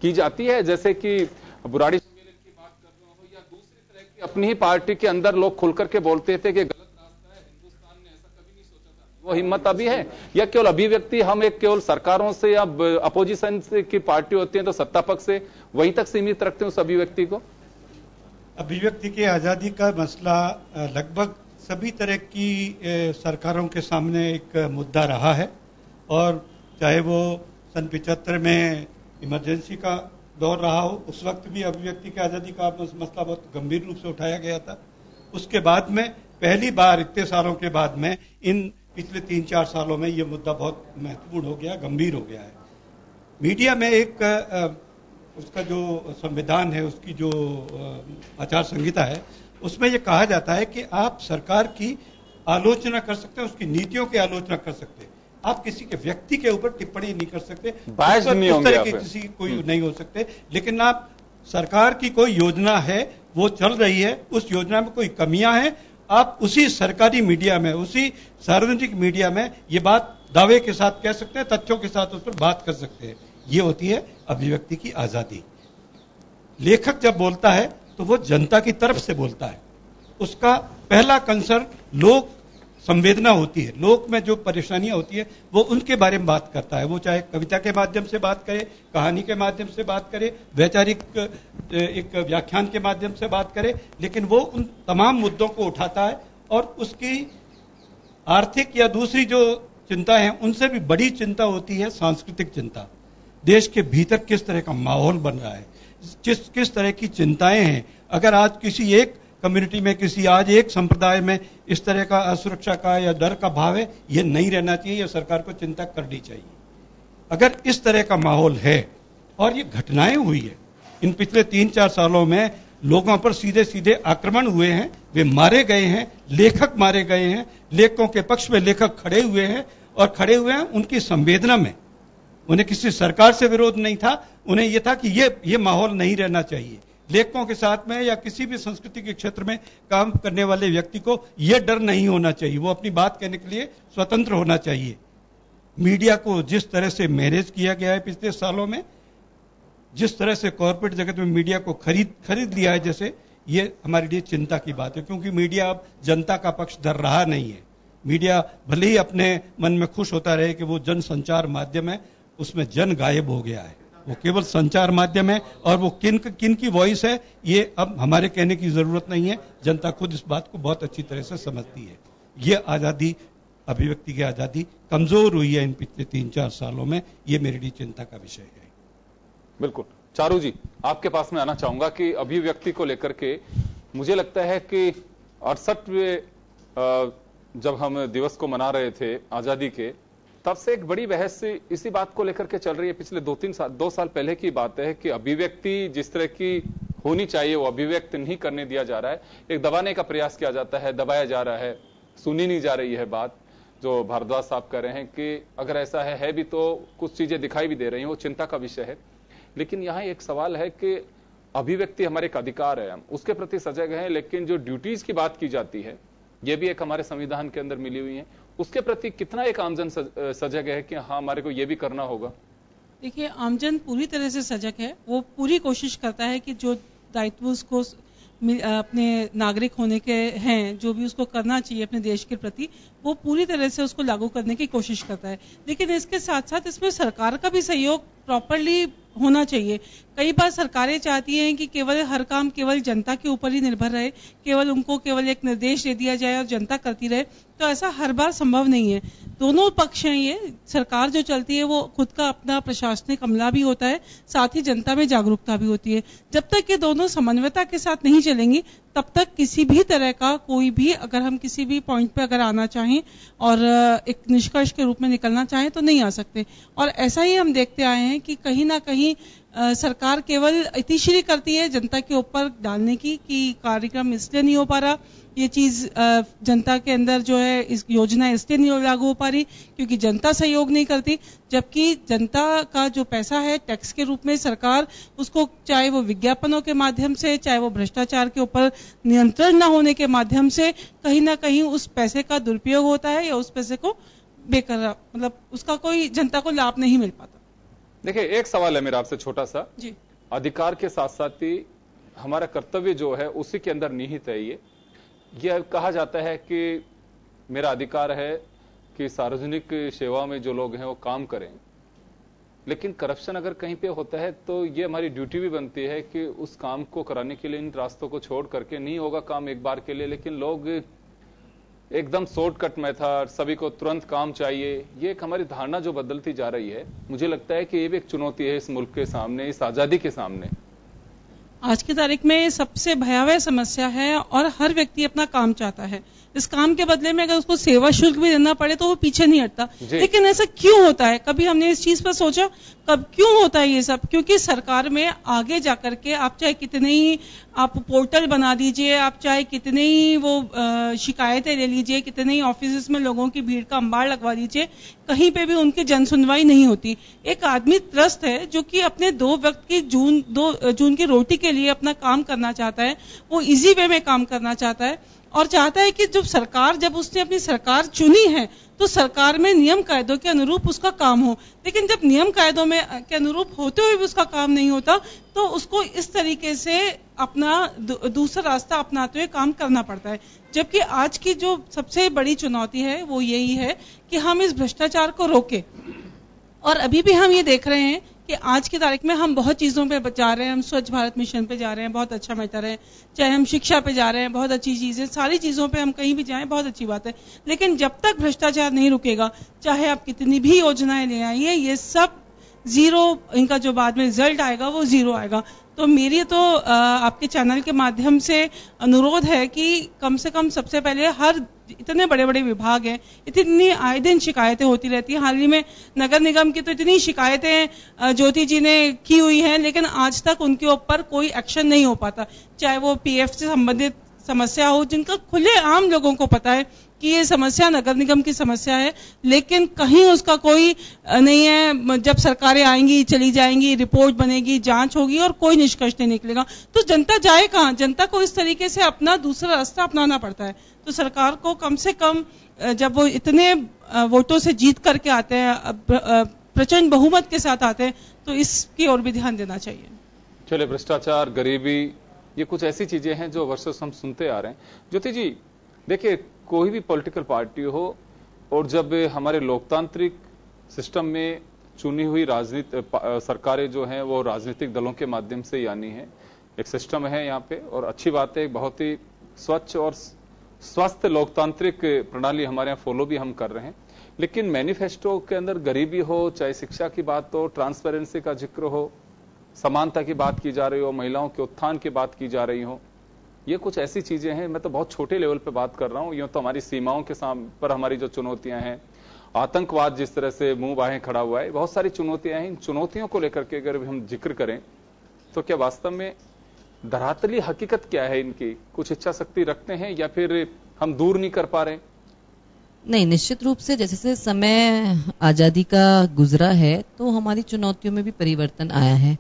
की जाती है जैसे कि बुराड़ी सम्मेलन की बात कर रहे हो, या दूसरी तरह की अपनी ही पार्टी के अंदर लोग खुलकर के बोलते थे कि गलत रास्ता है, हिंदुस्तान ने ऐसा कभी नहीं सोचा था, वो हिम्मत अभी है? या केवल अभिव्यक्ति हम एक केवल सरकारों से या अपोजिशन की पार्टी होती है तो सत्ता पक्ष से वहीं तक सीमित रखते हैं उस अभिव्यक्ति को? अभिव्यक्ति की आजादी का मसला लगभग सभी तरह की सरकारों के सामने एक मुद्दा रहा है, और चाहे वो सन 75 में इमरजेंसी का दौर रहा हो, उस वक्त भी अभिव्यक्ति की आजादी का मसला बहुत गंभीर रूप से उठाया गया था। उसके बाद में पहली बार इतने सालों के बाद में इन पिछले 3-4 सालों में ये मुद्दा बहुत महत्वपूर्ण हो गया, गंभीर हो गया है। मीडिया में एक उसका जो संविधान है, उसकी जो आचार संहिता है, उसमें यह कहा जाता है कि आप सरकार की आलोचना कर सकते हैं, उसकी नीतियों की आलोचना कर सकते हैं, आप किसी के व्यक्ति के ऊपर टिप्पणी नहीं कर सकते, उस तरह की किसी कोई नहीं हो सकते। लेकिन आप सरकार की कोई योजना है, वो चल रही है, उस योजना में कोई कमियां हैं, आप उसी सरकारी मीडिया में, उसी सार्वजनिक मीडिया में ये बात दावे के साथ कह सकते हैं, तथ्यों के साथ उस पर बात कर सकते हैं। ये होती है अभिव्यक्ति की आजादी। लेखक जब बोलता है तो वो जनता की तरफ से बोलता है, उसका पहला कंसर्न लोक संवेदना होती है, लोक में जो परेशानियां होती है वो उनके बारे में बात करता है। वो चाहे कविता के माध्यम से बात करे, कहानी के माध्यम से बात करे, वैचारिक एक व्याख्यान के माध्यम से बात करे, लेकिन वो उन तमाम मुद्दों को उठाता है और उसकी आर्थिक या दूसरी जो चिंता है उनसे भी बड़ी चिंता होती है सांस्कृतिक चिंता। देश के भीतर किस तरह का माहौल बन रहा है, किस तरह की चिंताएं हैं। अगर आज किसी एक कम्युनिटी में, किसी आज एक संप्रदाय में इस तरह का असुरक्षा का या डर का भाव है, यह नहीं रहना चाहिए, यह सरकार को चिंता करनी चाहिए। अगर इस तरह का माहौल है और ये घटनाएं हुई है, इन पिछले 3-4 सालों में लोगों पर सीधे सीधे आक्रमण हुए हैं, वे मारे गए हैं, लेखक मारे गए हैं, लेखकों के पक्ष में लेखक खड़े हुए हैं और खड़े हुए हैं उनकी संवेदना में। उन्हें किसी सरकार से विरोध नहीं था, उन्हें यह था कि ये माहौल नहीं रहना चाहिए। लेखकों के साथ में या किसी भी संस्कृति के क्षेत्र में काम करने वाले व्यक्ति को यह डर नहीं होना चाहिए, वो अपनी बात कहने के लिए स्वतंत्र होना चाहिए। मीडिया को जिस तरह से मैनेज किया गया है पिछले सालों में, जिस तरह से कॉर्पोरेट जगत में मीडिया को खरीद लिया है, जैसे ये हमारे लिए चिंता की बात है, क्योंकि मीडिया अब जनता का पक्ष धर रहा नहीं है। मीडिया भले ही अपने मन में खुश होता रहे कि वो जन संचार माध्यम है, उसमें जन गायब हो गया है, वो केवल संचार माध्यम है और वो किन की वॉइस है ये अब हमारे कहने की जरूरत नहीं है। जनता खुद इस बात को बहुत अच्छी तरह से समझती है। ये आजादी, अभिव्यक्ति की आजादी कमजोर हुई है इन पिछले 3-4 सालों में, ये मेरे लिए चिंता का विषय है। बिल्कुल। चारू जी, आपके पास मैं आना चाहूंगा कि अभिव्यक्ति को लेकर के मुझे लगता है कि 68वें जब हम दिवस को मना रहे थे आजादी के, तब से एक बड़ी बहस इसी बात को लेकर के चल रही है। पिछले 2 साल पहले की बात है कि अभिव्यक्ति जिस तरह की होनी चाहिए वो अभिव्यक्त नहीं करने दिया जा रहा है, एक दबाने का प्रयास किया जाता है, दबाया जा रहा है, सुनी नहीं जा रही है बात। जो भारद्वाज साहब कह रहे हैं कि अगर ऐसा है भी तो कुछ चीजें दिखाई भी दे रही हैं, वो चिंता का विषय है। लेकिन यहां एक सवाल है कि अभिव्यक्ति हमारे एक अधिकार है, हम उसके प्रति सजग हैं, लेकिन जो ड्यूटीज की बात की जाती है ये भी एक हमारे संविधान के अंदर मिली हुई है, उसके प्रति कितना एक आमजन सजग है कि हाँ हमारे को ये भी करना होगा? देखिए, आमजन पूरी तरह से सजग है, वो पूरी कोशिश करता है कि जो दायित्व उसको अपने नागरिक होने के हैं, जो भी उसको करना चाहिए अपने देश के प्रति, वो पूरी तरह से उसको लागू करने की कोशिश करता है। लेकिन इसके साथ साथ इसमें सरकार का भी सहयोग प्रॉपरली होना चाहिए। कई बार सरकारें चाहती हैं कि केवल हर काम केवल जनता के ऊपर ही निर्भर रहे, केवल उनको केवल एक निर्देश दे दिया जाए और जनता करती रहे, तो ऐसा हर बार संभव नहीं है। दोनों पक्ष हैं, ये सरकार जो चलती है वो खुद का अपना प्रशासनिक अमला भी होता है, साथ ही जनता में जागरूकता भी होती है। जब तक ये दोनों समन्वयता के साथ नहीं चलेंगी तब तक किसी भी तरह का कोई भी, अगर हम किसी भी पॉइंट पे अगर आना चाहें और एक निष्कर्ष के रूप में निकलना चाहें तो नहीं आ सकते। और ऐसा ही हम देखते आए हैं कि कहीं ना कहीं सरकार केवल इतिश्री करती है जनता के ऊपर डालने की कि कार्यक्रम इसलिए नहीं हो पा रहा, ये चीज जनता के अंदर जो है इस योजना इसलिए नहीं लागू हो पा रही क्योंकि जनता सहयोग नहीं करती, जबकि जनता का जो पैसा है टैक्स के रूप में सरकार उसको, चाहे वो विज्ञापनों के माध्यम से, चाहे वो भ्रष्टाचार के ऊपर नियंत्रण न होने के माध्यम से, कहीं ना कहीं उस पैसे का दुरुपयोग होता है या उस पैसे को बेकार, मतलब उसका कोई जनता को लाभ नहीं मिल पाता। देखिए, एक सवाल है मेरा आपसे छोटा सा जी। अधिकार के साथ साथ ही हमारा कर्तव्य जो है उसी के अंदर निहित है। ये कहा जाता है कि मेरा अधिकार है कि सार्वजनिक सेवा में जो लोग हैं वो काम करें, लेकिन करप्शन अगर कहीं पे होता है तो ये हमारी ड्यूटी भी बनती है कि उस काम को कराने के लिए इन रास्तों को छोड़ करके, नहीं होगा काम एक बार के लिए, लेकिन लोग एकदम शॉर्टकट मेथड, सभी को तुरंत काम चाहिए, ये एक हमारी धारणा जो बदलती जा रही है, मुझे लगता है कि ये भी एक चुनौती है इस मुल्क के सामने, इस आजादी के सामने। आज की तारीख में सबसे भयावह समस्या है और हर व्यक्ति अपना काम चाहता है। इस काम के बदले में अगर उसको सेवा शुल्क भी देना पड़े तो वो पीछे नहीं हटता। लेकिन ऐसा क्यों होता है? कभी हमने इस चीज पर सोचा? कब क्यों होता है ये सब? क्योंकि सरकार में आगे जाकर के आप चाहे कितने ही आप पोर्टल बना दीजिए, आप चाहे कितने ही वो शिकायतें ले लीजिए, कितने ही ऑफिस में लोगों की भीड़ का अंबार लगवा दीजिए, कहीं पे भी उनकी जन सुनवाई नहीं होती। एक आदमी त्रस्त है जो कि अपने 2 वक्त की जून की रोटी के लिए अपना काम करना चाहता है, वो इजी वे में काम करना चाहता है और चाहता है कि जब उसने अपनी सरकार चुनी है तो सरकार में नियम कायदों के अनुरूप उसका काम हो, लेकिन जब नियम कायदों में के अनुरूप होते हुए भी उसका काम नहीं होता तो उसको इस तरीके से अपना दूसरा रास्ता अपनाते हुए काम करना पड़ता है। जबकि आज की जो सबसे बड़ी चुनौती है वो यही है कि हम इस भ्रष्टाचार को रोकें। और अभी भी हम ये देख रहे हैं कि आज की तारीख में हम बहुत चीजों पे जा रहे हैं, हम स्वच्छ भारत मिशन पे जा रहे हैं, बहुत अच्छा मैटर है, चाहे हम शिक्षा पे जा रहे हैं, बहुत अच्छी चीज है, सारी चीजों पे हम कहीं भी जाएं बहुत अच्छी बात है, लेकिन जब तक भ्रष्टाचार नहीं रुकेगा, चाहे आप कितनी भी योजनाएं ले आइए, ये सब जीरो, इनका जो बाद में रिजल्ट आएगा वो जीरो आएगा। तो मेरी तो आपके चैनल के माध्यम से अनुरोध है कि कम से कम सबसे पहले इतने बड़े बड़े विभाग हैं, इतनी आए दिन शिकायतें होती रहती हैं। हाल ही में नगर निगम की तो इतनी शिकायतें ज्योति जी ने की हुई हैं, लेकिन आज तक उनके ऊपर कोई एक्शन नहीं हो पाता, चाहे वो पीएफ से संबंधित समस्या हो, जिनका खुले आम लोगों को पता है कि ये समस्या नगर निगम की समस्या है, लेकिन कहीं उसका कोई नहीं है। जब सरकारें आएंगी, चली जाएंगी, रिपोर्ट बनेगी, जांच होगी और कोई निष्कर्ष नहीं निकलेगा, तो जनता जाए कहां? जनता को इस तरीके से अपना दूसरा रास्ता अपनाना पड़ता है। तो सरकार को कम से कम, जब वो इतने वोटों से जीत करके आते हैं, प्रचंड बहुमत के साथ आते हैं, तो इसकी ओर भी ध्यान देना चाहिए। चलिए, भ्रष्टाचार, गरीबी, ये कुछ ऐसी चीजें हैं जो वर्षों से हम सुनते आ रहे हैं। ज्योति जी, देखिए, कोई भी पॉलिटिकल पार्टी हो और जब हमारे लोकतांत्रिक सिस्टम में चुनी हुई सरकारें जो हैं वो राजनीतिक दलों के माध्यम से यानी है, एक सिस्टम है यहाँ पे, और अच्छी बात है, बहुत ही स्वच्छ और स्वस्थ लोकतांत्रिक प्रणाली हमारे यहाँ फॉलो भी हम कर रहे हैं। लेकिन मैनिफेस्टो के अंदर गरीबी हो, चाहे शिक्षा की बात हो, ट्रांसपेरेंसी का जिक्र हो, समानता की बात की जा रही हो, महिलाओं के उत्थान की बात की जा रही हो, ये कुछ ऐसी चीजें हैं। मैं तो बहुत छोटे लेवल पे बात कर रहा हूं, यूं तो हमारी सीमाओं के पर हमारी जो चुनौतियां हैं, आतंकवाद जिस तरह से मुंह बाहें खड़ा हुआ है, बहुत सारी चुनौतियां हैं। इन चुनौतियों को लेकर के अगर हम जिक्र करें तो क्या वास्तव में धरातली हकीकत क्या है इनकी? कुछ इच्छा शक्ति रखते हैं या फिर हम दूर नहीं कर पा रहे? नहीं, निश्चित रूप से जैसे समय आजादी का गुजरा है तो हमारी चुनौतियों में भी परिवर्तन आया है।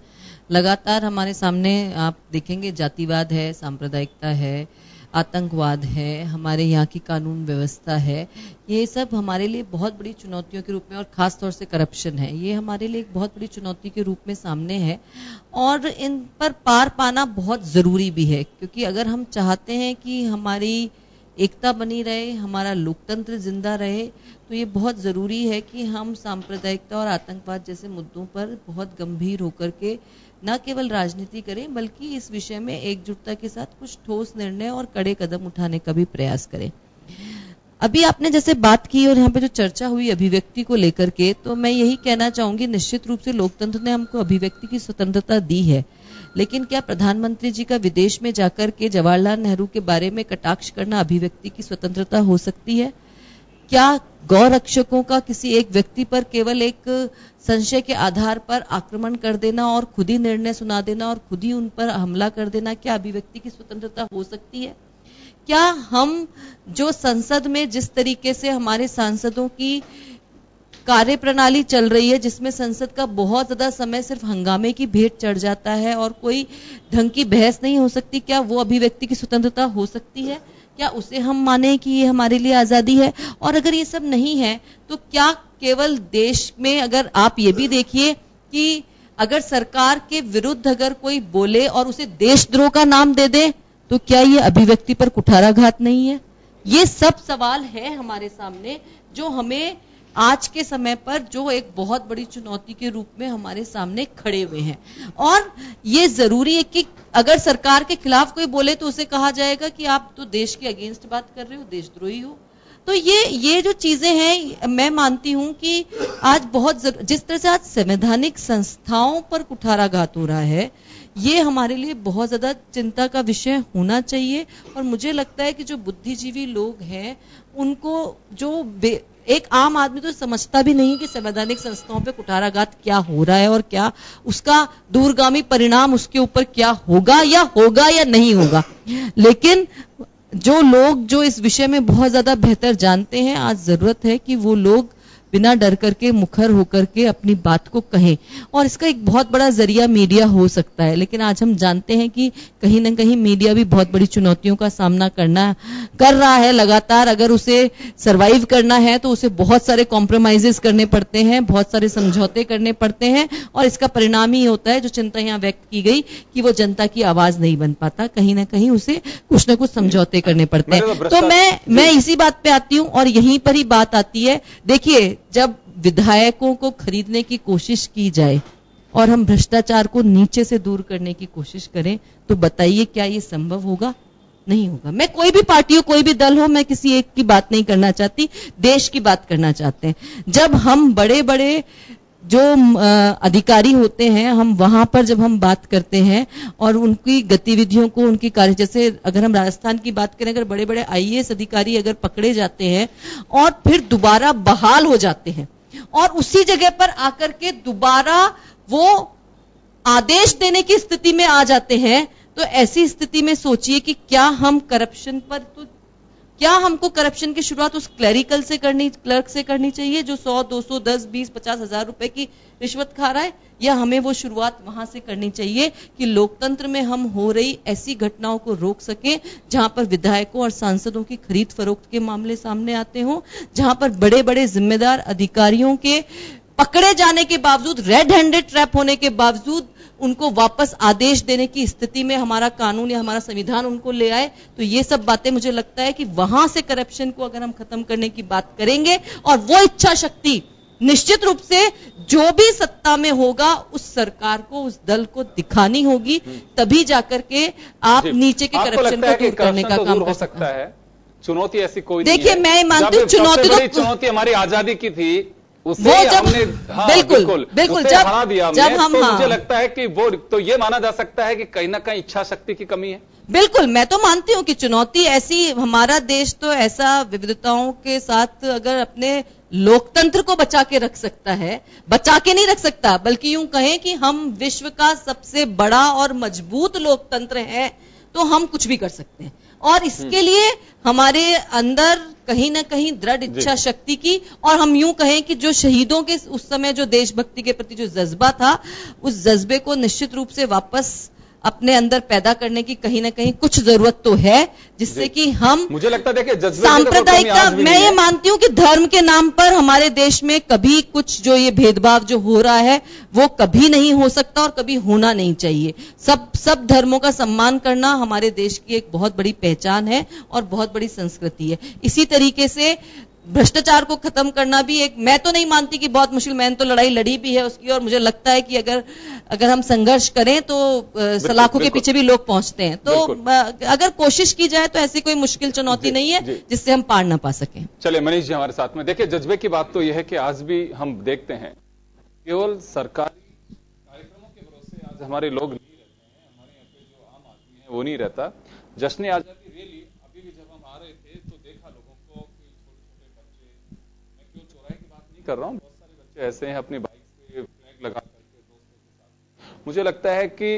लगातार हमारे सामने आप देखेंगे जातिवाद है, सांप्रदायिकता है, आतंकवाद है, हमारे यहाँ की कानून व्यवस्था है, ये सब हमारे लिए बहुत बड़ी चुनौतियों के रूप में, और खास तौर से करप्शन है, ये हमारे लिए एक बहुत बड़ी चुनौती के रूप में सामने है, और इन पर पार पाना बहुत जरूरी भी है। क्योंकि अगर हम चाहते हैं कि हमारी एकता बनी रहे, हमारा लोकतंत्र जिंदा रहे, तो ये बहुत जरूरी है कि हम सांप्रदायिकता और आतंकवाद जैसे मुद्दों पर बहुत गंभीर होकर के न केवल राजनीति करें, बल्कि इस विषय में एकजुटता के साथ कुछ ठोस निर्णय और कड़े कदम उठाने का भी प्रयास करें। अभी आपने जैसे बात की और यहाँ पे जो चर्चा हुई अभिव्यक्ति को लेकर के, तो मैं यही कहना चाहूंगी, निश्चित रूप से लोकतंत्र ने हमको अभिव्यक्ति की स्वतंत्रता दी है, लेकिन क्या प्रधानमंत्री जी का विदेश में जाकर के जवाहरलाल नेहरू के बारे में कटाक्ष करना अभिव्यक्ति की स्वतंत्रता हो सकती है? क्या गौ रक्षकों का किसी एक व्यक्ति पर केवल एक संशय के आधार पर आक्रमण कर देना और खुद ही निर्णय सुना देना और खुद ही उन पर हमला कर देना, क्या अभिव्यक्ति की स्वतंत्रता हो सकती है? क्या हम जो संसद में जिस तरीके से हमारे सांसदों की कार्य प्रणाली चल रही है, जिसमें संसद का बहुत ज्यादा समय सिर्फ हंगामे की भेंट चढ़ जाता है और कोई ढंग की बहस नहीं हो सकती, क्या वो अभिव्यक्ति की स्वतंत्रता हो सकती है? क्या उसे हम माने कि ये हमारे लिए आजादी है? और अगर ये सब नहीं है तो क्या केवल देश में, अगर आप ये भी देखिए कि अगर सरकार के विरुद्ध अगर कोई बोले और उसे देशद्रोह का नाम दे दे, तो क्या ये अभिव्यक्ति पर कुठाराघात नहीं है? ये सब सवाल है हमारे सामने, जो हमें आज के समय पर जो एक बहुत बड़ी चुनौती के रूप में हमारे सामने खड़े हुए हैं। और ये जरूरी है कि अगर सरकार के खिलाफ कोई बोले तो उसे कहा जाएगा कि आप तो देश के अगेंस्ट बात कर रहे हो, देशद्रोही हो। तो ये जो चीजें हैं, मैं मानती हूं कि आज जिस तरह से आज संवैधानिक संस्थाओं पर कुठाराघात हो रहा है, ये हमारे लिए बहुत ज्यादा चिंता का विषय होना चाहिए। और मुझे लगता है कि जो बुद्धिजीवी लोग हैं, उनको एक आम आदमी तो समझता भी नहीं कि संवैधानिक संस्थाओं पे कुठाराघात क्या हो रहा है और क्या उसका दूरगामी परिणाम उसके ऊपर क्या होगा या नहीं होगा। लेकिन जो लोग जो इस विषय में बहुत ज्यादा बेहतर जानते हैं, आज जरूरत है कि वो लोग बिना डर करके मुखर होकर के अपनी बात को कहें। और इसका एक बहुत बड़ा जरिया मीडिया हो सकता है, लेकिन आज हम जानते हैं कि कहीं ना कहीं मीडिया भी बहुत बड़ी चुनौतियों का सामना कर रहा है लगातार। अगर उसे सरवाइव करना है तो उसे बहुत सारे कॉम्प्रोमाइजेस करने पड़ते हैं, बहुत सारे समझौते करने पड़ते हैं, और इसका परिणाम ही होता है जो चिंता यहां व्यक्त की गई कि वो जनता की आवाज नहीं बन पाता, कहीं ना कहीं उसे कुछ ना कुछ समझौते करने पड़ते हैं। तो मैं इसी बात पे आती हूं और यहीं पर ही बात आती है। देखिए, जब विधायकों को खरीदने की कोशिश की जाए और हम भ्रष्टाचार को नीचे से दूर करने की कोशिश करें, तो बताइए क्या ये संभव होगा? नहीं होगा। मैं कोई भी पार्टी हो, कोई भी दल हो, मैं किसी एक की बात नहीं करना चाहती, देश की बात करना चाहते हैं। जब हम बड़े बड़े जो अधिकारी होते हैं, हम वहां पर जब हम बात करते हैं और उनकी गतिविधियों को, उनकी कार्य, जैसे अगर हम राजस्थान की बात करें, अगर बड़े बड़े आईएएस अधिकारी अगर पकड़े जाते हैं और फिर दोबारा बहाल हो जाते हैं और उसी जगह पर आकर के दोबारा वो आदेश देने की स्थिति में आ जाते हैं, तो ऐसी स्थिति में सोचिए कि क्या हम करप्शन पर, तो क्या हमको करप्शन की शुरुआत उस क्लर्क से करनी चाहिए जो 100, 200, 10, 20, 50 हजार रुपए की रिश्वत खा रहा है, या हमें वो शुरुआत वहां से करनी चाहिए कि लोकतंत्र में हम हो रही ऐसी घटनाओं को रोक सकें जहां पर विधायकों और सांसदों की खरीद फरोख्त के मामले सामने आते हों, जहां पर बड़े बड़े जिम्मेदार अधिकारियों के पकड़े जाने के बावजूद, रेड हैंडेड ट्रैप होने के बावजूद उनको वापस आदेश देने की स्थिति में हमारा कानून या हमारा संविधान उनको ले आए। तो ये सब बातें मुझे लगता है कि वहां से करप्शन को अगर हम खत्म करने की बात करेंगे, और वो इच्छा शक्ति निश्चित रूप से जो भी सत्ता में होगा उस सरकार को, उस दल को दिखानी होगी, तभी जाकर के आप नीचे के करप्शन को दूर करने का काम कर सकता है। चुनौती ऐसी कोई देखिए, मैं मानती हूँ चुनौती हमारी आजादी की थी, उसे हमने बिल्कुल जब हरा दिया जब हम मुझे लगता है कि वो तो ये माना जा सकता है कि कहीं ना कहीं इच्छा शक्ति की कमी है। बिल्कुल, मैं तो मानती हूं कि चुनौती ऐसी, हमारा देश तो ऐसा विविधताओं के साथ अगर अपने लोकतंत्र को बचा के रख सकता है, बचा के नहीं रख सकता, बल्कि यूं कहें कि हम विश्व का सबसे बड़ा और मजबूत लोकतंत्र है, तो हम कुछ भी कर सकते हैं। और इसके लिए हमारे अंदर कहीं ना कहीं दृढ़ इच्छा शक्ति की, और हम यूं कहें कि जो शहीदों के उस समय जो देशभक्ति के प्रति जो जज्बा था, उस जज्बे को निश्चित रूप से वापस अपने अंदर पैदा करने की कहीं ना कहीं कुछ जरूरत तो है, जिससे कि हम, मुझे लगता है देखिए, सांप्रदायिकता, मैं ये मानती हूं कि धर्म के नाम पर हमारे देश में कभी कुछ जो ये भेदभाव जो हो रहा है वो कभी नहीं हो सकता और कभी होना नहीं चाहिए। सब धर्मों का सम्मान करना हमारे देश की एक बहुत बड़ी पहचान है और बहुत बड़ी संस्कृति है। इसी तरीके से भ्रष्टाचार को खत्म करना भी एक, मैं तो नहीं मानती कि बहुत मुश्किल, मैंने तो लड़ाई लड़ी भी है उसकी, और मुझे लगता है कि अगर हम संघर्ष करें तो सलाखों के पीछे भी लोग पहुंचते हैं। तो अगर कोशिश की जाए तो ऐसी कोई मुश्किल चुनौती नहीं है जिससे हम पार ना पा सकें। चलिए मनीष जी हमारे साथ में। देखिए, जज्बे की बात तो यह है कि आज भी हम देखते हैं केवल सरकारी कार्यक्रमों के भरोसे आज हमारे लोग नहीं रहते हैं, हमारे यहाँ पे जो आम आदमी है वो नहीं रहता। जश्न आजादी रैली अभी भी जब हम आ रहे थे तो देखा लोगों को कि छोटे छोटे बच्चे, मैं क्यों चौराहे की बात नहीं कर रहा हूँ, बहुत सारे बच्चे ऐसे हैं अपनी बाइक पे फ्लैग लगा करके दोस्तों के साथ। मुझे लगता है कि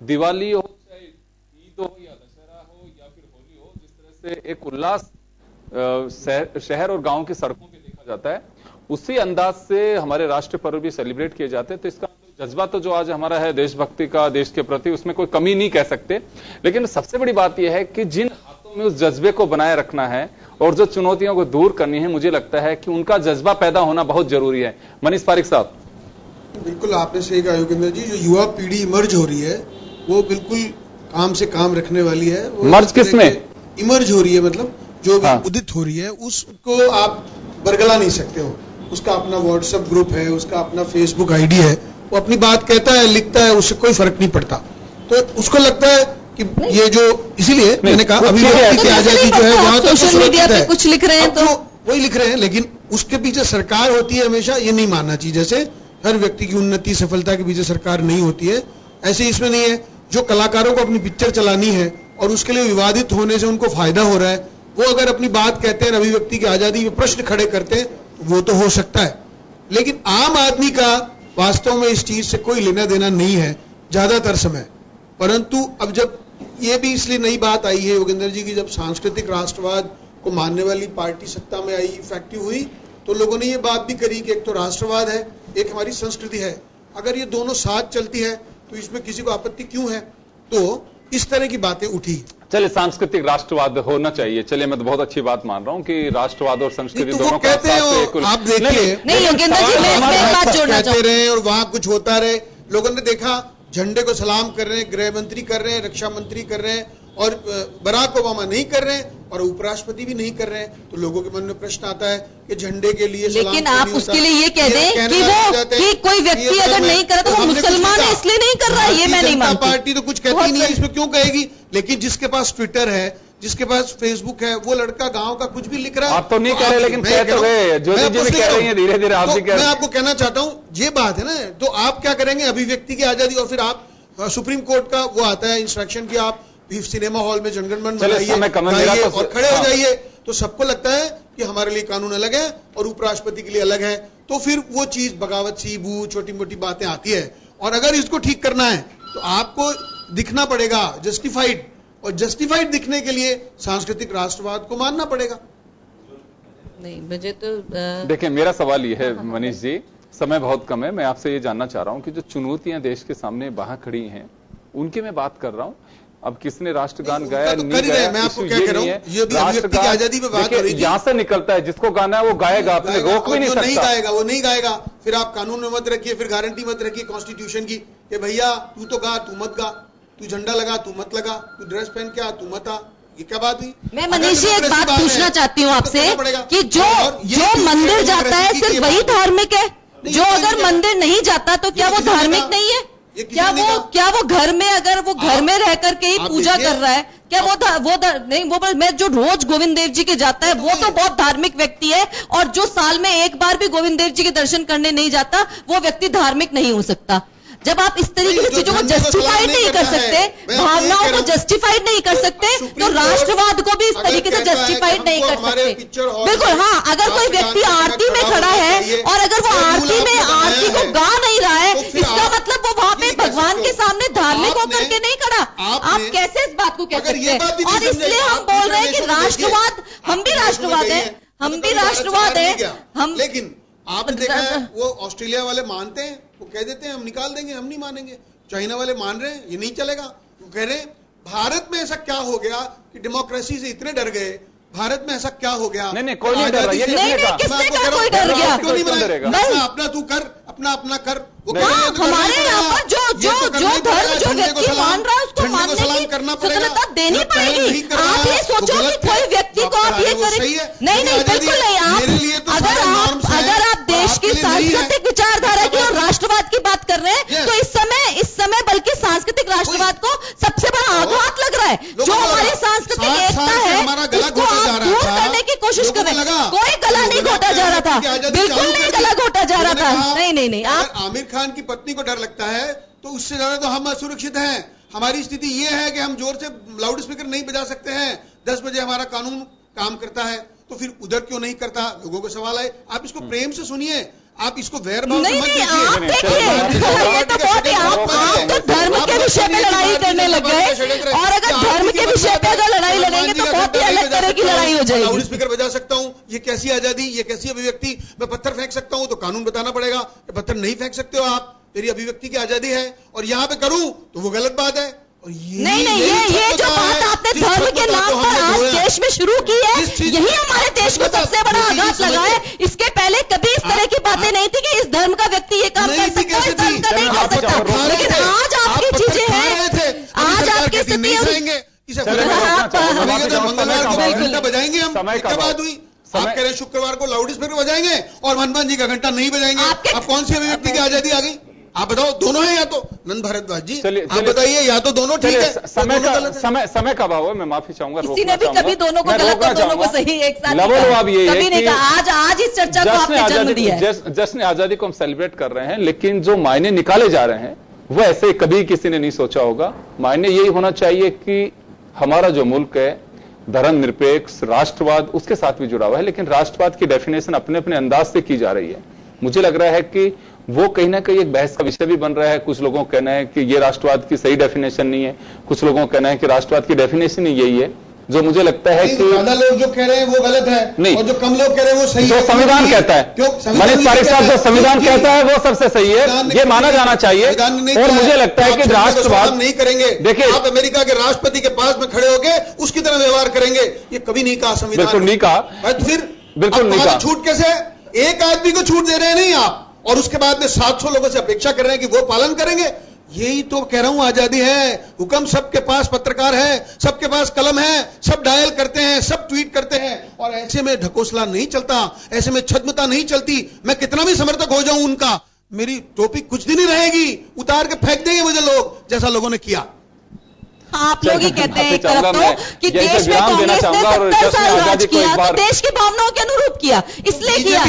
दिवाली हो, चाहे ईद हो या दशहरा हो या फिर होली हो, जिस तरह से एक उल्लास शहर और गांव की सड़कों पे देखा जाता है, उसी अंदाज से हमारे राष्ट्रीय पर्व भी सेलिब्रेट किए जाते हैं। तो इसका जज्बा तो जो आज हमारा है देशभक्ति का, देश के प्रति, उसमें कोई कमी नहीं कह सकते। लेकिन सबसे बड़ी बात यह है कि जिन हाथों में उस जज्बे को बनाए रखना है और जो चुनौतियों को दूर करनी है, मुझे लगता है कि उनका जज्बा पैदा होना बहुत जरूरी है। मनीष पारिक साहब। बिल्कुल आपने सही कहा योगेंद्र जी, जो युवा पीढ़ी इमर्ज हो रही है वो बिल्कुल काम से काम रखने वाली है। मर्ज किसमें? इमर्ज हो रही है, मतलब जो भी उदित हो रही है उसको आप बरगला नहीं सकते हो। उसका अपना व्हाट्सएप ग्रुप है, उसका अपना फेसबुक आईडी है, वो अपनी बात कहता है, लिखता है, उससे कोई फर्क नहीं पड़ता। तो उसको लगता है कि ये जो, इसीलिए मैंने कहा अभिव्यक्ति की आजादी जो है वहां तो सोशल मीडिया पे कुछ लिख रहे हैं तो वही लिख रहे हैं, लेकिन उसके पीछे सरकार होती है हमेशा, ये नहीं मानना चाहिए। जैसे हर व्यक्ति की उन्नति सफलता के पीछे सरकार नहीं होती है, ऐसे इसमें नहीं है। जो कलाकारों को अपनी पिक्चर चलानी है और उसके लिए विवादित होने से उनको फायदा हो रहा है, वो अगर अपनी बात कहते हैं, अभिव्यक्ति की आजादी में प्रश्न खड़े करते हैं, वो तो हो सकता है। लेकिन आम आदमी का वास्तव में इस चीज से कोई लेना देना नहीं है ज्यादातर समय। परंतु अब जब ये भी इसलिए नई बात आई है योगेंद्र जी की, जब सांस्कृतिक राष्ट्रवाद को मानने वाली पार्टी सत्ता में आई, इफेक्टिव हुई, तो लोगों ने ये बात भी करी कि एक तो राष्ट्रवाद है, एक हमारी संस्कृति है, अगर ये दोनों साथ चलती है तो इसमें किसी को आपत्ति क्यों है। तो इस तरह की बातें उठी। चलिए, सांस्कृतिक राष्ट्रवाद होना चाहिए। चलिए, मैं तो बहुत अच्छी बात मान रहा हूं कि राष्ट्रवाद और संस्कृति दोनों का कहते हैं, आप देखिए, नहीं योगेंद्र जी, मैं बात जोड़ना कहते रहे और वहां कुछ होता रहे। लोगों ने देखा झंडे को सलाम कर रहे हैं, गृह मंत्री कर रहे हैं, रक्षा मंत्री कर रहे हैं, और बराक ओबामा नहीं कर रहे हैं और उपराष्ट्रपति भी नहीं कर रहे हैं। तो लोगों के मन में प्रश्न आता है कि झंडे के लिए सलाम, लेकिन आप उसके लिए ये कह दें कि कोई व्यक्ति अगर नहीं कर रहा तो वो मुसलमान है इसलिए नहीं कर रहा है, ये मैं नहीं मानती। पार्टी तो कुछ कहती नहीं है, इसमें क्यों कहेगी। लेकिन जिसके पास ट्विटर है, जिसके पास फेसबुक है, वो लड़का गांव का कुछ भी लिख रहा है। आप तो नहीं कह रहे, लेकिन कह तो रहे, ज्योति जी भी कह रही हैं, धीरे धीरे आप भी कह रहे हैं। मैं आपको कहना चाहता हूं, ये बात है ना, तो आप क्या करेंगे, अभिव्यक्ति की आजादी, और फिर आप सुप्रीम कोर्ट का वो आता है इंस्ट्रक्शन की आप सिनेमा हॉल में जनगणमन बनाइए और खड़े हो जाइए। तो सबको लगता है कि हमारे लिए कानून अलग है और उपराष्ट्रपति के लिए अलग है, तो फिर वो चीज बगावत सी बू छोटी मोटी बातें आती है। और अगर इसको ठीक करना है तो आपको दिखना पड़ेगा जस्टिफाइड, और जस्टिफाइड दिखने के लिए सांस्कृतिक राष्ट्रवाद को मानना पड़ेगा। नहीं, मुझे तो देखिए, मेरा सवाल ये है मनीष जी, समय बहुत कम है, मैं आपसे ये जानना चाह रहा हूं कि जो चुनौतियां देश के सामने वहां खड़ी हैं उनकी मैं बात कर रहा हूं। अब किसने राष्ट्रगान गाया नहीं गाया, मैं आपको क्या कह रहा हूं, ये भी अभिव्यक्ति की आजादी पे बात हो रही थी। यहां से निकलता है, जिसको गाना है वो गाएगा, अपने रोक भी नहीं सकता। नहीं गाएगा वो नहीं गाएगा, फिर आप कानून में मत रखिए, फिर गारंटी मत रखिए कॉन्स्टिट्यूशन की कि भैया तू तो गा, तू मत गा, तू झंडा लगा, तू मत लगा, तू ड्रेस पहन के आ, तू मत आ। ये क्या बात हुई। मैं मनीष जी एक बात पूछना चाहती हूँ आपसे कि जो मंदिर जाता है सिर्फ वही धार्मिक है, जो अगर मंदिर नहीं जाता तो क्या वो धार्मिक नहीं है? क्या वो घर में, अगर वो घर में रह करके ही पूजा कर रहा है, क्या वो मैं जो रोज गोविंद देव जी के जाता है वो तो बहुत धार्मिक व्यक्ति है, और जो साल में एक बार भी गोविंद देव जी के दर्शन करने नहीं जाता वो व्यक्ति धार्मिक नहीं हो सकता। जब आप इस तरीके से चीजों को जस्टिफाइड नहीं कर सकते, भावनाओं को जस्टिफाइड नहीं कर सकते, तो राष्ट्रवाद को भी इस तरीके से जस्टिफाइड नहीं कर सकते। बिल्कुल, हाँ, अगर कोई व्यक्ति आरती में खड़ा है और अगर वो आरती को गा नहीं रहा है, इसका मतलब वो वहां पे भगवान के सामने धार्मिक होकर के नहीं खड़ा। आप कैसे इस बात को कह सकते हैं? और इसलिए हम बोल रहे हैं कि राष्ट्रवाद, हम भी राष्ट्रवाद है, हम भी राष्ट्रवाद है। हम लेकिन आपने देखा है वो ऑस्ट्रेलिया वाले मानते हैं, वो कह देते हैं हम निकाल देंगे, हम नहीं मानेंगे। चाइना वाले मान रहे हैं ये नहीं चलेगा, वो कह रहे हैं भारत में ऐसा क्या हो गया कि डेमोक्रेसी से इतने डर गए, भारत में ऐसा क्या हो गया। नहीं, कोई नहीं डर रहा, ये नहीं, किसने कहा कोई डर गया? क्यों नहीं डरेगा? अपना तू कर, अपना कर। हमारे यहाँ पर जो धर्म जो व्यक्ति मान रहा है उसको मानने की स्वतंत्रता देनी पड़ेगी। आप ये सोचो कि कोई व्यक्ति को आप ये करें, नहीं, बिल्कुल नहीं। आप अगर आप देश की सांस्कृतिक विचारधारा की और राष्ट्रवाद की बात कर रहे हैं तो इस समय बल्कि सांस्कृतिक राष्ट्रवाद को सबसे बड़ा आघात लग रहा है। जो हमारी सांस्कृतिक एकता है उसको आप दूर करने की कोशिश कर रहे हैं। कोई गला नहीं घोटा जा रहा था, बिल्कुल नहीं गला घोटा जा रहा था। नहीं, आप आमिर खान की पत्नी को डर लगता है तो उससे ज्यादा तो हम असुरक्षित हैं। हमारी स्थिति यह है कि हम जोर से लाउड स्पीकर नहीं बजा सकते हैं। 10 बजे हमारा कानून काम करता है, तो फिर उधर क्यों नहीं करता? लोगों को सवाल है। आप इसको प्रेम से सुनिए, आप इसको वैर भाव से मत देखिए। आप तो धर्म के विषय में लड़ाई करने लग गए, और अगर धर्म के विषय पे अगर लड़ाई लड़ेंगे तो बहुत ही अलग तरह की लड़ाई हो जाएगी। लाउड स्पीकर बजा सकता हूं, ये कैसी आजादी, ये कैसी अभिव्यक्ति। मैं पत्थर फेंक सकता हूं तो कानून बताना पड़ेगा कि पत्थर नहीं फेंक सकते हो आप, मेरी अभिव्यक्ति की आजादी है। और यहां पे करूं तो वो गलत बात है। नहीं, ये जो बात आपने धर्म के नाम पर आज देश में शुरू की है, यही हमारे देश को सबसे बड़ा आघात लगा है। इसके पहले कभी इस तरह की बातें नहीं थी कि इस धर्म का व्यक्ति ये काम कर सकता है, इस धर्म का नहीं कर सकता। लेकिन आज आपकी चीजें हैं, आज आपकी स्थिति घंटा बजाएंगे हम, क्या बात हुई? आप कह रहे हैं शुक्रवार को लाउड स्पीकर बजाएंगे और हनुमान जी का घंटा नहीं बजाएंगे। आप कौन सी अभिव्यक्ति की आजादी आ गई? आप बताओ, दोनों है या तो? नंद भारद्वाज जी आप बताइए, या तो दोनों ठीक है। समय का अभाव है, मैं माफी चाहूंगा। किसी ने भी कभी दोनों को गलत और दोनों को सही एक साथ कभी नहीं कहा। आज इस चर्चा को आपने जन्म दिया है। जश्न आजादी को हम सेलिब्रेट कर रहे हैं, लेकिन जो मायने निकाले जा रहे हैं वो ऐसे कभी किसी ने नहीं सोचा होगा। मायने यही होना चाहिए कि हमारा जो मुल्क है धर्मनिरपेक्ष राष्ट्रवाद उसके साथ भी जुड़ा हुआ है, लेकिन राष्ट्रवाद की डेफिनेशन अपने अपने अंदाज से की जा रही है। मुझे लग रहा है कि वो कहीं ना कहीं एक बहस का विषय भी बन रहा है। कुछ लोगों का कहना है कि ये राष्ट्रवाद की सही डेफिनेशन नहीं है, कुछ लोगों का कहना है कि राष्ट्रवाद की डेफिनेशन ही यही है जो मुझे लगता है कि ज्यादा लोग जो कह रहे हैं वो गलत है नहीं, और जो कम लोग कह रहे हैं वो सही जो है। संविधान कहता है, मनीष पारिक साहब, जो संविधान कहता है वो सबसे सही है, ये माना जाना चाहिए। और मुझे लगता है कि राष्ट्रवाद नहीं करेंगे, देखिए आप अमेरिका के राष्ट्रपति के पास में खड़े होके उसकी तरह व्यवहार करेंगे, ये कभी नहीं कहा संविधान। बिल्कुल नहीं कहा, तो फिर बिल्कुल नहीं कहा। छूट कैसे? एक आदमी को छूट दे रहे हैं नहीं आप, और उसके बाद में 700 लोगों से अपेक्षा कर रहे हैं कि वो पालन करेंगे। यही तो कह रहा हूं, आजादी है। हुक्म सबके पास पत्रकार है, सबके पास कलम है, सब डायल करते हैं, सब ट्वीट करते हैं, और ऐसे में ढकोसला नहीं चलता, ऐसे में छद्मता नहीं चलती। मैं कितना भी समर्थक हो जाऊं उनका, मेरी टोपी कुछ दिन ही रहेगी, उतार के फेंक देंगे मुझे लोग, जैसा लोगों ने किया। आप लोग ही कहते हैं एक तरफ तो कि यही देश में कांग्रेस ने 70 साल राज किया, तो देश की भावनाओं के अनुरूप किया, इसलिए किया।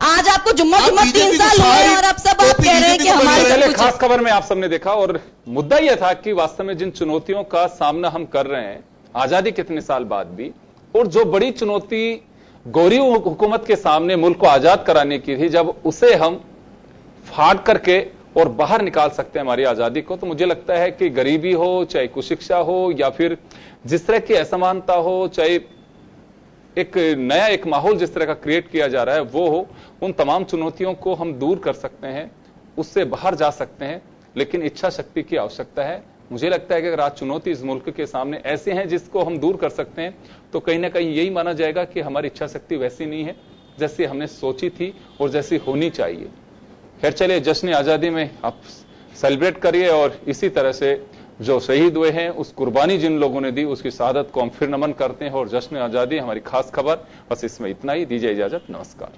आज आपको जुम्मा 3 साल हुए और अब सब आप कह रहे हैं कि हमारे खास खबर में आप सबने देखा, और मुद्दा यह था कि वास्तव में जिन चुनौतियों का सामना हम कर रहे हैं आजादी कितने साल बाद भी, और जो बड़ी चुनौती गौरी हुकूमत के सामने मुल्क को आजाद कराने की थी, जब उसे हम फाड़ करके और बाहर निकाल सकते हैं हमारी आजादी को, तो मुझे लगता है कि गरीबी हो, चाहे कुशिक्षा हो, या फिर जिस तरह की असमानता हो, चाहे एक नया एक माहौल जिस तरह का क्रिएट किया जा रहा है वो हो, उन तमाम चुनौतियों को हम दूर कर सकते हैं, उससे बाहर जा सकते हैं, लेकिन इच्छा शक्ति की आवश्यकता है। मुझे लगता है कि अगर आज चुनौती इस मुल्क के सामने ऐसे हैं जिसको हम दूर कर सकते हैं, तो कहीं ना कहीं यही माना जाएगा कि हमारी इच्छा शक्ति वैसी नहीं है जैसी हमने सोची थी और जैसी होनी चाहिए। खैर चलिए, जश्न आजादी में आप सेलिब्रेट करिए, और इसी तरह से जो शहीद हुए हैं, उस कुर्बानी जिन लोगों ने दी, उसकी शहादत को हम फिर नमन करते हैं। और जश्न आजादी हमारी खास खबर, बस इसमें इतना ही। दीजिए इजाजत, नमस्कार।